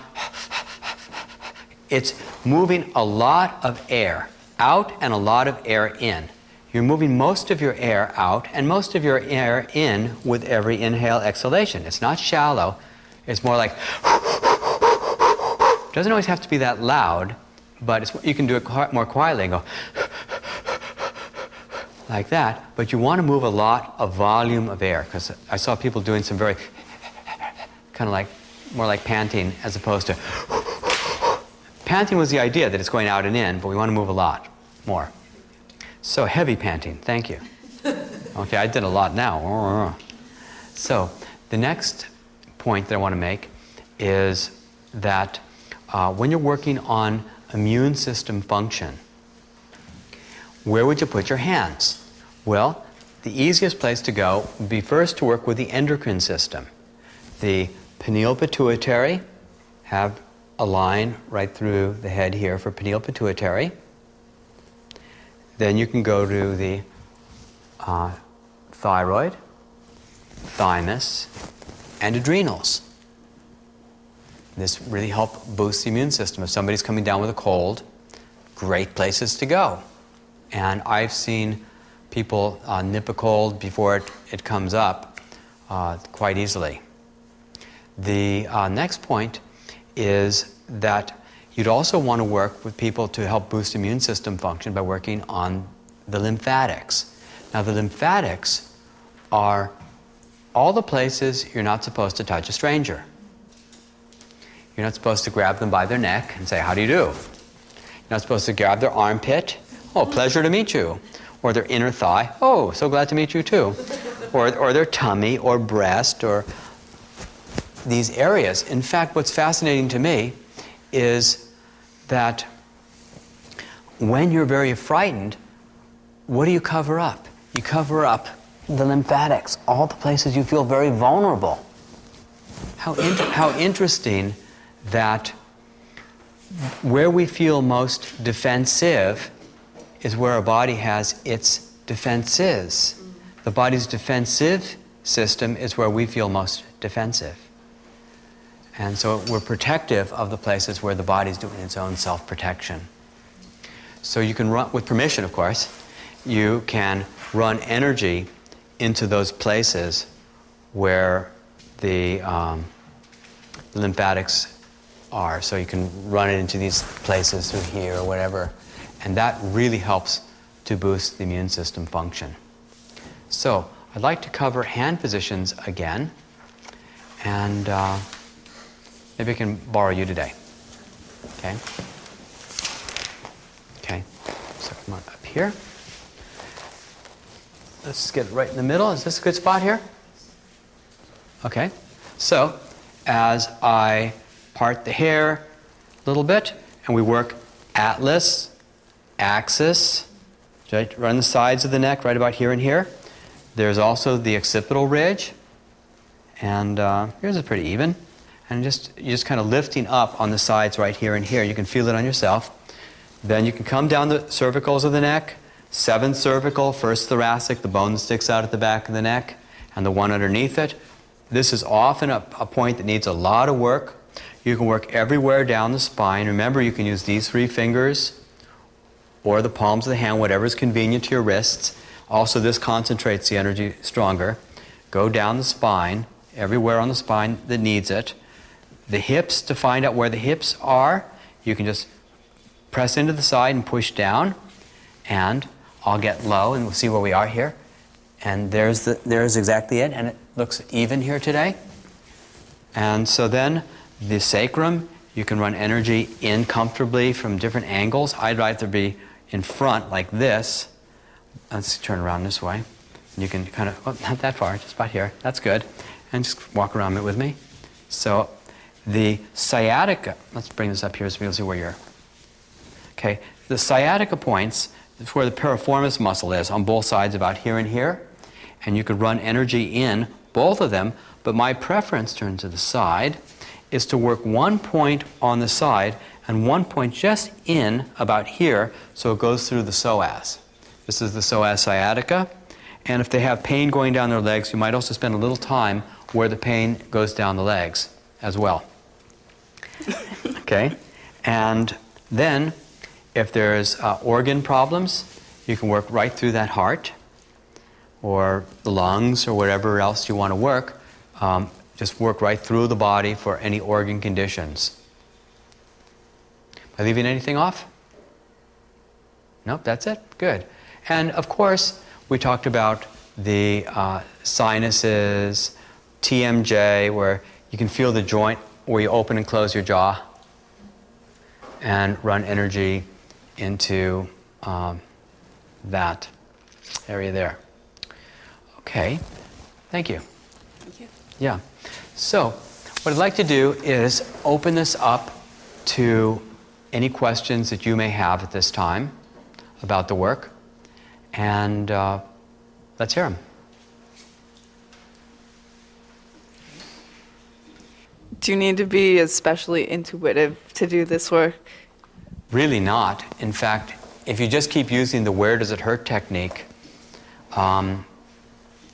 it's moving a lot of air out and a lot of air in. You're moving most of your air out and most of your air in with every inhale, exhalation. It's not shallow. It's more like, it doesn't always have to be that loud, but you can do it more quietly and go like that. But you want to move a lot of volume of air, because I saw people doing some very kind of like, more like panting as opposed to, panting was the idea that it's going out and in, but we want to move a lot more. So heavy panting, thank you. Okay, I did a lot now. So the next point that I want to make is that when you're working on immune system function, where would you put your hands? Well, the easiest place to go would be first to work with the endocrine system. The pineal pituitary, have a line right through the head here for pineal pituitary. Then you can go to the thyroid, thymus, and adrenals. This really helps boost the immune system. If somebody's coming down with a cold, great places to go. And I've seen people nip a cold before it comes up quite easily. The next point is that you'd also want to work with people to help boost immune system function by working on the lymphatics. Now, the lymphatics are all the places you're not supposed to touch a stranger. You're not supposed to grab them by their neck and say, "How do you do?" You're not supposed to grab their armpit, "Oh, pleasure to meet you." Or their inner thigh, "Oh, so glad to meet you too." Or their tummy or breast or these areas. In fact, what's fascinating to me is that when you're very frightened, what do you cover up? You cover up the lymphatics, all the places you feel very vulnerable. How interesting that where we feel most defensive is where our body has its defenses. The body's defensive system is where we feel most defensive. And so we're protective of the places where the body's doing its own self-protection. So you can run, with permission of course, you can run energy into those places where the lymphatics are. So you can run it into these places through here or whatever. And that really helps to boost the immune system function. So I'd like to cover hand positions again. And maybe I can borrow you today. Okay? Okay. So come on up here. Let's get right in the middle. Is this a good spot here? Okay. So as I part the hair a little bit, and we work atlas, axis, right, run the sides of the neck right about here and here. There's also the occipital ridge, and yours is pretty even. And you're just kind of lifting up on the sides right here and here. You can feel it on yourself. Then you can come down the cervicals of the neck. 7th cervical, 1st thoracic, the bone that sticks out at the back of the neck, and the one underneath it. This is often a point that needs a lot of work. You can work everywhere down the spine. Remember, you can use these 3 fingers or the palms of the hand, whatever is convenient to your wrists. Also, this concentrates the energy stronger. Go down the spine, everywhere on the spine that needs it. The hips, to find out where the hips are, you can just press into the side and push down, and I'll get low and we'll see where we are here. And there's exactly it, and it looks even here today. And so then the sacrum, you can run energy in comfortably from different angles. I'd rather be in front like this. Let's turn around this way. And you can kind of, oh, not that far, just about here. That's good. And just walk around it with me. So the sciatica, let's bring this up here so we'll see where you're. Okay, the sciatica points is where the piriformis muscle is on both sides, about here and here. And you could run energy in both of them, but my preference, turn to the side, is to work one point on the side and one point just in about here, so it goes through the psoas. This is the psoas sciatica. And if they have pain going down their legs, you might also spend a little time where the pain goes down the legs as well. Okay? And then, if there's organ problems, you can work right through that heart or the lungs or whatever else you want to work. Just work right through the body for any organ conditions. Am I leaving anything off? Nope, that's it. Good. And of course, we talked about the sinuses, TMJ, where you can feel the joint where you open and close your jaw and run energy into that area there. Okay, thank you. Thank you. Yeah. So, what I'd like to do is open this up to any questions that you may have at this time about the work, and let's hear them. Do you need to be especially intuitive to do this work? Really not. In fact, if you just keep using the where does it hurt technique,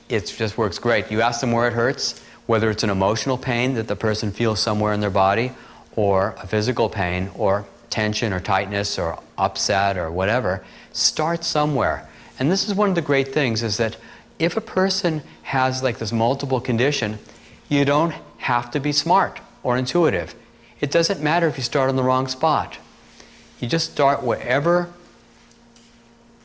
it just works great. You ask them where it hurts, whether it's an emotional pain that the person feels somewhere in their body, or a physical pain, or tension or tightness or upset or whatever, start somewhere. And this is one of the great things, is that if a person has like this multiple condition, you don't have to be smart or intuitive. It doesn't matter if you start on the wrong spot. You just start wherever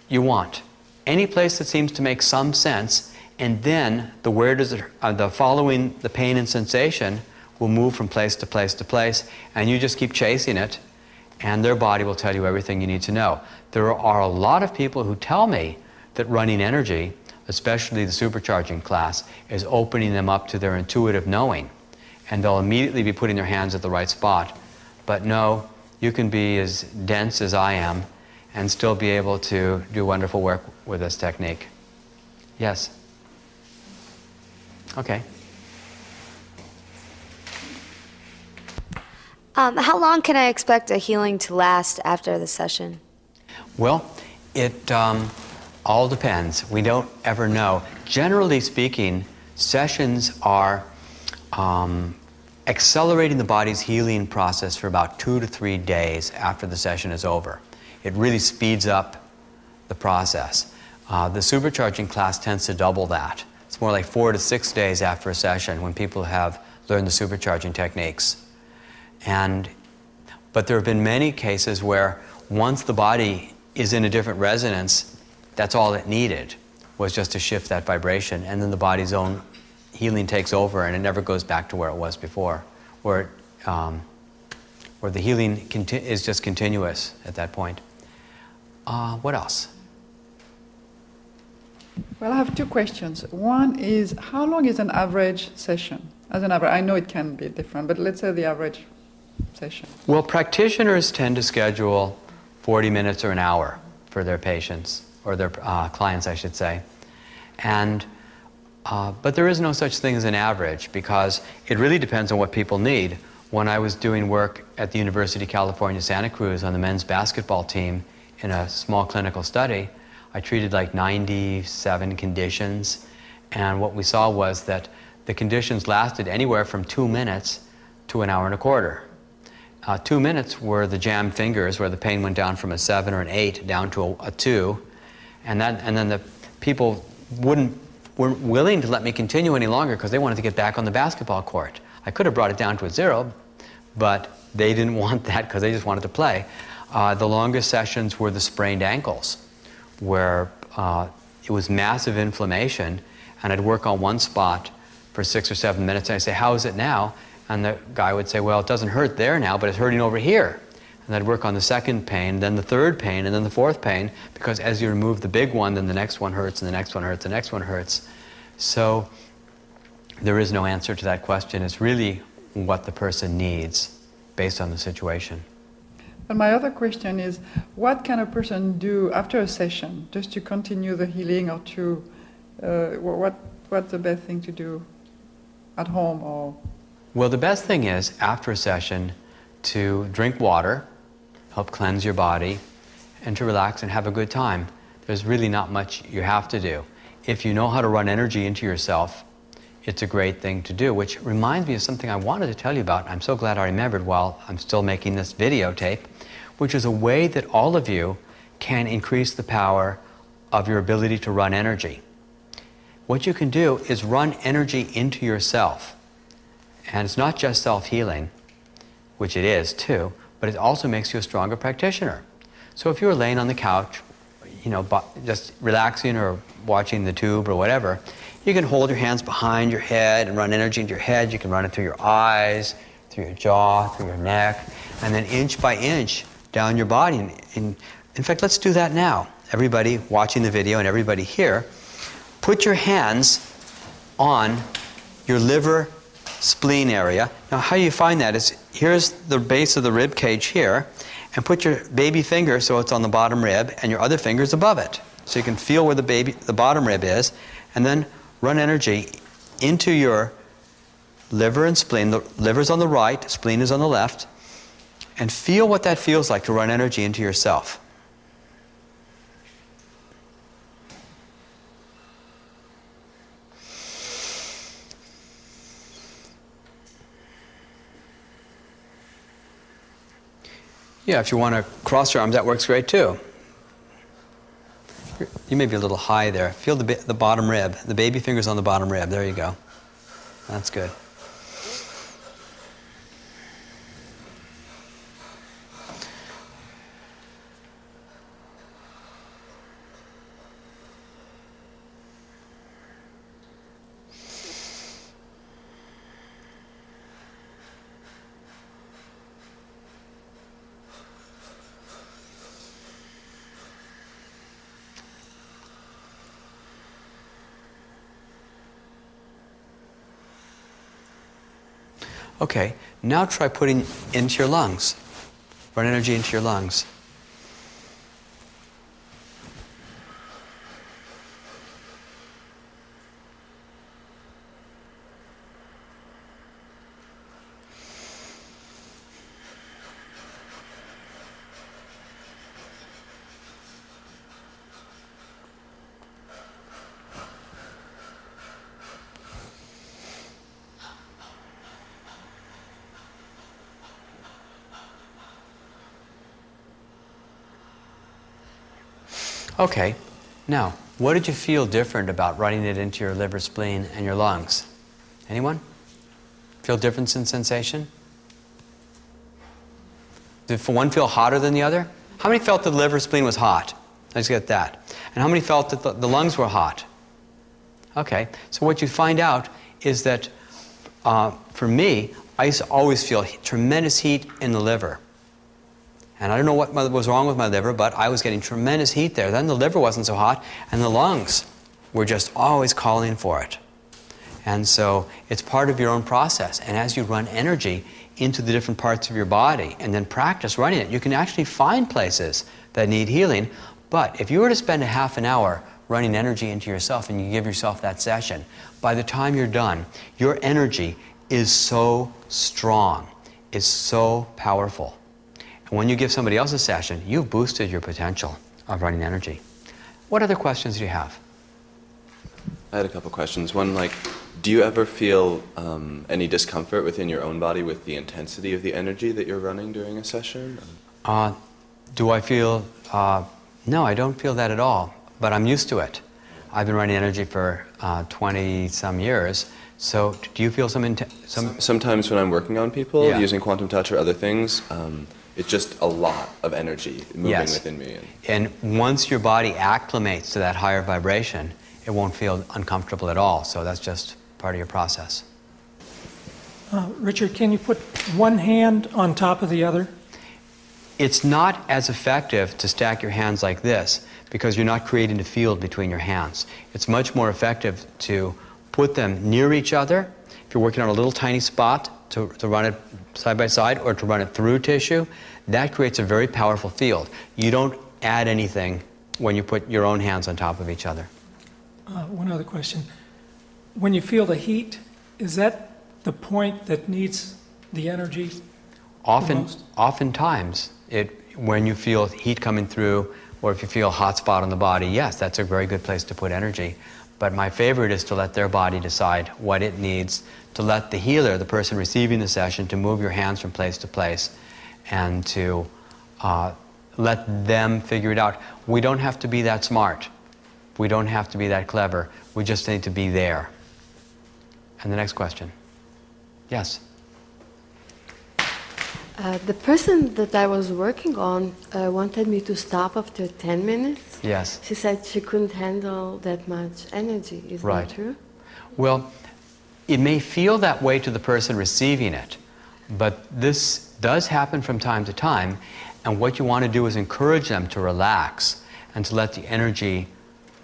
you want. Any place that seems to make some sense, and then the where does it, the following the pain and sensation will move from place to place to place, and you just keep chasing it, and their body will tell you everything you need to know. There are a lot of people who tell me that running energy, especially the supercharging class, is opening them up to their intuitive knowing, and they'll immediately be putting their hands at the right spot. But no, you can be as dense as I am and still be able to do wonderful work with this technique. Yes? Okay. How long can I expect a healing to last after the session? Well, it all depends. We don't ever know. Generally speaking, sessions are accelerating the body's healing process for about 2 to 3 days after the session is over. It really speeds up the process. The supercharging class tends to double that. It's more like 4 to 6 days after a session when people have learned the supercharging techniques. But there have been many cases where once the body is in a different resonance, that's all it needed, was just to shift that vibration, and then the body's own healing takes over and it never goes back to where it was before, where the healing is just continuous at that point. What else? Well, I have 2 questions. One is, how long is an average session? As an average, I know it can be different, but let's say the average session. Well, practitioners tend to schedule 40 minutes or an hour for their patients, or their clients, I should say. But there is no such thing as an average, because it really depends on what people need. When I was doing work at the University of California, Santa Cruz on the men's basketball team in a small clinical study, I treated like 97 conditions, and what we saw was that the conditions lasted anywhere from 2 minutes to an hour and a quarter. 2 minutes were the jammed fingers, where the pain went down from a 7 or an 8 down to a 2, and then the people weren't willing to let me continue any longer because they wanted to get back on the basketball court. I could have brought it down to a 0, but they didn't want that because they just wanted to play. The longest sessions were the sprained ankles, where it was massive inflammation, and I'd work on one spot for 6 or 7 minutes, and I'd say, how is it now? And the guy would say, well, it doesn't hurt there now, but it's hurting over here. And I'd work on the second pain, then the third pain, and then the fourth pain, because as you remove the big one, then the next one hurts, and the next one hurts, and the next one hurts. So there is no answer to that question. It's really what the person needs based on the situation. But my other question is, what can a person do after a session, just to continue the healing, or to, what's the best thing to do at home? Or? Well, the best thing is, after a session, to drink water, help cleanse your body, and to relax and have a good time. There's really not much you have to do. If you know how to run energy into yourself it's a great thing to do, which reminds me of something I wanted to tell you about. I'm so glad I remembered while I'm still making this videotape, which is a way that all of you can increase the power of your ability to run energy. What you can do is run energy into yourself. And it's not just self-healing, which it is too, but it also makes you a stronger practitioner. So if you were laying on the couch, you know, just relaxing or watching the tube or whatever, you can hold your hands behind your head and run energy into your head. You can run it through your eyes, through your jaw, through your neck, and then inch by inch down your body. In fact, let's do that now. Everybody watching the video and everybody here, put your hands on your liver spleen area. Now, how you find that is, here's the base of the rib cage here, and put your baby finger so it's on the bottom rib, and your other finger's above it. So you can feel where the bottom rib is, and then run energy into your liver and spleen. The liver's on the right, spleen is on the left, and feel what that feels like to run energy into yourself. Yeah, if you want to cross your arms, that works great too. You may be a little high there. Feel the bottom rib. The baby finger's on the bottom rib. There you go. That's good. Okay, now try putting into your lungs. Run energy into your lungs. Okay, now, what did you feel different about running it into your liver, spleen, and your lungs? Anyone? Feel difference in sensation? Did one feel hotter than the other? How many felt that the liver, spleen was hot? Let's get that. And how many felt that the lungs were hot? Okay, so what you find out is that for me, I used to always feel tremendous heat in the liver. And I don't know what was wrong with my liver, but I was getting tremendous heat there. Then the liver wasn't so hot, and the lungs were just always calling for it. And so it's part of your own process. And as you run energy into the different parts of your body and then practice running it, you can actually find places that need healing. But if you were to spend a half an hour running energy into yourself and you give yourself that session, by the time you're done, your energy is so strong, is so powerful. And when you give somebody else a session, you've boosted your potential of running energy. What other questions do you have? I had a couple questions. One, like, do you ever feel any discomfort within your own body with the intensity of the energy that you're running during a session? Do I feel, no, I don't feel that at all, but I'm used to it. I've been running energy for 20-some years. So do you feel Sometimes when I'm working on people, using quantum touch or other things, it's just a lot of energy moving within me. And once your body acclimates to that higher vibration, it won't feel uncomfortable at all. So that's just part of your process. Richard, can you put one hand on top of the other? It's not as effective to stack your hands like this because you're not creating a field between your hands. It's much more effective to put them near each other. If you're working on a little tiny spot, to run it side by side or to run it through tissue, that creates a very powerful field. You don't add anything when you put your own hands on top of each other. One other question. When you feel the heat, is that the point that needs the energy the most? Oftentimes, when you feel heat coming through or if you feel a hot spot on the body, yes, that's a very good place to put energy. But my favorite is to let their body decide what it needs, to let the healer, the person receiving the session, to move your hands from place to place and to let them figure it out. We don't have to be that smart. We don't have to be that clever. We just need to be there. And the next question. Yes? The person that I was working on wanted me to stop after 10 minutes. Yes. She said she couldn't handle that much energy. Is Right. that true? Well, it may feel that way to the person receiving it, but this does happen from time to time, and what you want to do is encourage them to relax and to let the energy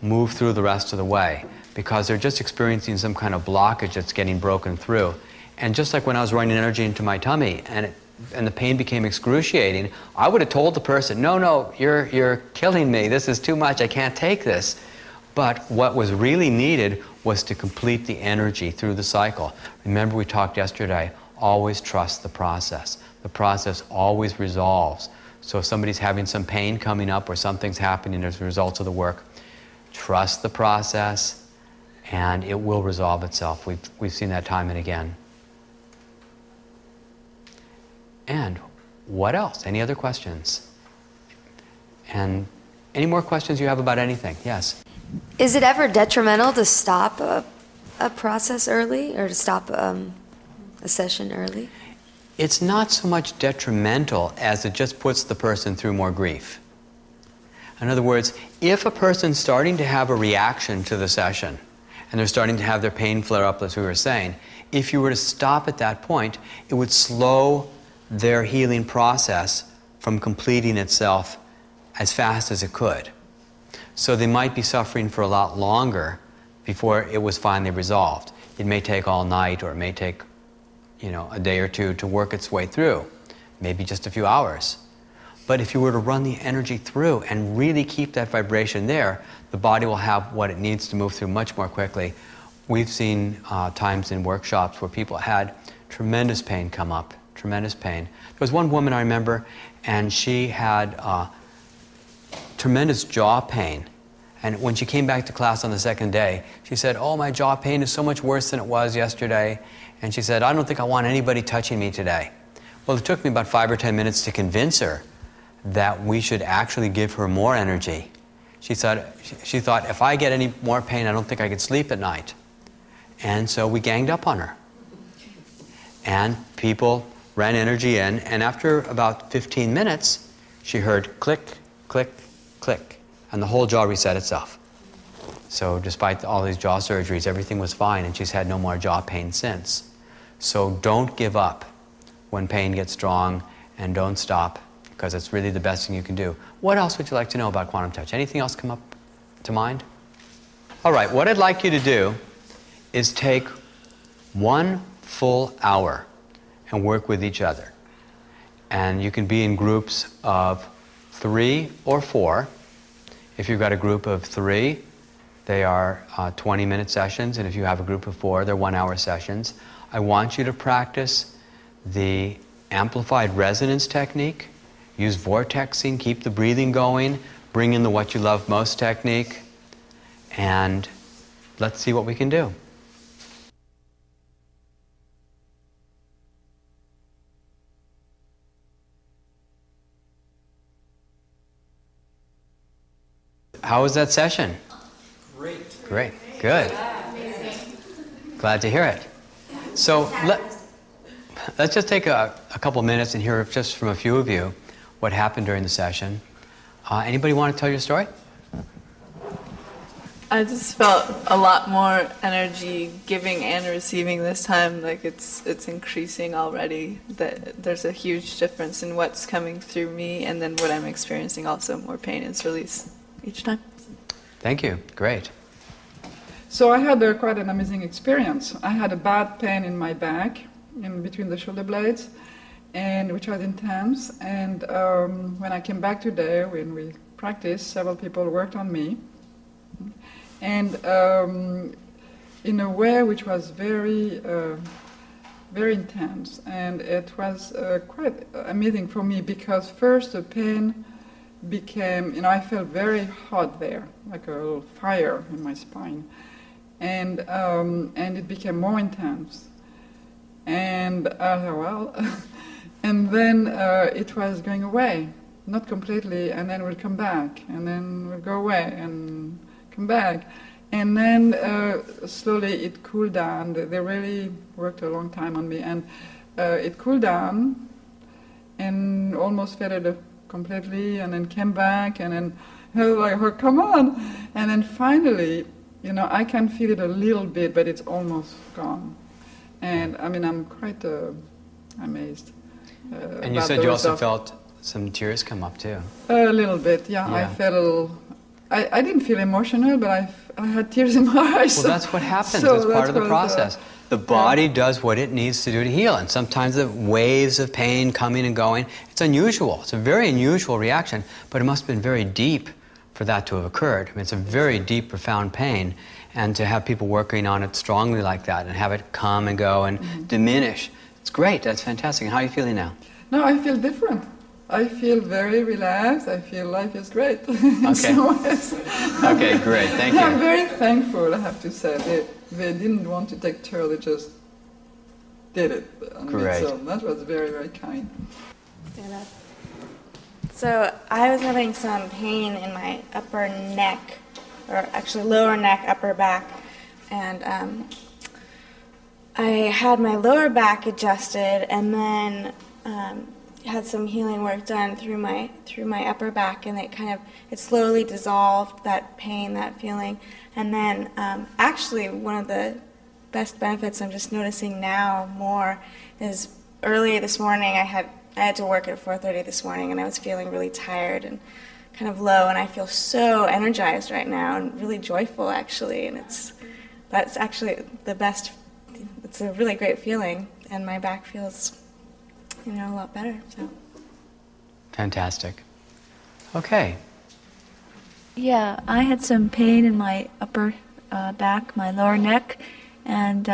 move through the rest of the way, because they're just experiencing some kind of blockage that's getting broken through. And just like when I was running energy into my tummy and the pain became excruciating, I would have told the person, no, you're killing me, this is too much, I can't take this. But what was really needed was to complete the energy through the cycle. Remember, we talked yesterday, always trust the process. The process always resolves. So if somebody's having some pain coming up or something's happening as a result of the work, trust the process and it will resolve itself. We've seen that time and again. And what else? Any other questions? And any more questions you have about anything? Yes? Is it ever detrimental to stop a process early or to stop a session early? It's not so much detrimental as it just puts the person through more grief. In other words, if a person's starting to have a reaction to the session and they're starting to have their pain flare up, as we were saying, if you were to stop at that point, it would slow their healing process from completing itself as fast as it could. So they might be suffering for a lot longer before it was finally resolved. It may take all night, or it may take, a day or two to work its way through, maybe just a few hours. But if you were to run the energy through and really keep that vibration there, the body will have what it needs to move through much more quickly. We've seen times in workshops where people had tremendous pain come up, tremendous pain. There was one woman I remember, and she had tremendous jaw pain. And when she came back to class on the second day, she said, "Oh, my jaw pain is so much worse than it was yesterday." And she said, "I don't think I want anybody touching me today." Well, it took me about 5 or 10 minutes to convince her that we should actually give her more energy. She thought, if I get any more pain, I don't think I could sleep at night. And so we ganged up on her. And people ran energy in, and after about 15 minutes, she heard click, click, click, and the whole jaw reset itself. So despite all these jaw surgeries, everything was fine, and she's had no more jaw pain since. So don't give up when pain gets strong, and don't stop, because it's really the best thing you can do. What else would you like to know about quantum touch? Anything else come up to mind? All right, what I'd like you to do is take 1 full hour and work with each other. And you can be in groups of 3 or 4. If you've got a group of 3, they are 20-minute sessions, and if you have a group of 4, they're 1-hour sessions. I want you to practice the amplified resonance technique. Use vortexing, keep the breathing going, bring in the what you love most technique, and let's see what we can do. How was that session? Great. Great. Good. Glad to hear it. So let's just take a couple minutes and hear just from a few of you what happened during the session. Anybody want to tell your story? I just felt a lot more energy giving and receiving this time. Like it's increasing already. That there's a huge difference in what's coming through me, and then what I'm experiencing. Also, more pain is released each time. Thank you. Great. So I had quite an amazing experience. I had a bad pain in my back, in between the shoulder blades, and which was intense. And when I came back today, when we practiced, several people worked on me, and in a way which was very, very intense. And it was quite amazing for me, because first the pain became, I felt very hot there, like a little fire in my spine. and it became more intense. And I thought, well, and then it was going away, not completely, and then we'll come back, and then we'll go away and come back. And then slowly it cooled down. They really worked a long time on me, and it cooled down and almost faded completely, and then came back, and then I was like, oh, come on. And then finally, I can feel it a little bit, but it's almost gone. And I mean, I'm quite amazed. And you said you also felt some tears come up too. A little bit, yeah. I felt, I didn't feel emotional, but I had tears in my eyes. Well, that's what happens. It's part of the process. The body does what it needs to do to heal, and sometimes the waves of pain coming and going, it's unusual. It's a very unusual reaction, but it must have been very deep for that to have occurred. I mean, it's a very deep, profound pain, and to have people working on it strongly like that and have it come and go and diminish, it's great. That's fantastic. And how are you feeling now? No, I feel different. I feel very relaxed. I feel life is great. Okay. Okay, great. Thank you. I'm very thankful, I have to say. They didn't want to take care. They just did it. Great. So that was very, very kind. Stand up. So I was having some pain in my upper neck, or actually lower neck, upper back, and I had my lower back adjusted, and then had some healing work done through my upper back, and it slowly dissolved that pain, that feeling. And then actually one of the best benefits I'm just noticing now more is earlier this morning I had to work at 4:30 this morning, and I was feeling really tired and kind of low, and I feel so energized right now and really joyful actually, and that's actually the best. It's a really great feeling, and my back feels a lot better. So Fantastic. Okay. Yeah, I had some pain in my upper back, my lower neck, and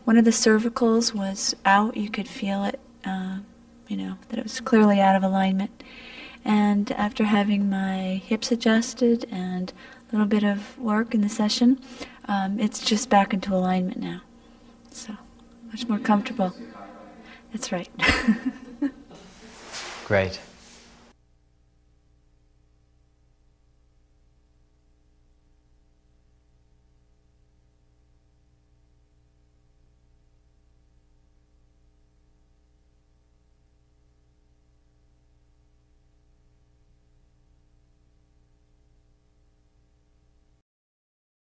one of the cervicals was out. You could feel it, that it was clearly out of alignment. And after having my hips adjusted and a little bit of work in the session, it's just back into alignment now. So much more comfortable. That's right. Great.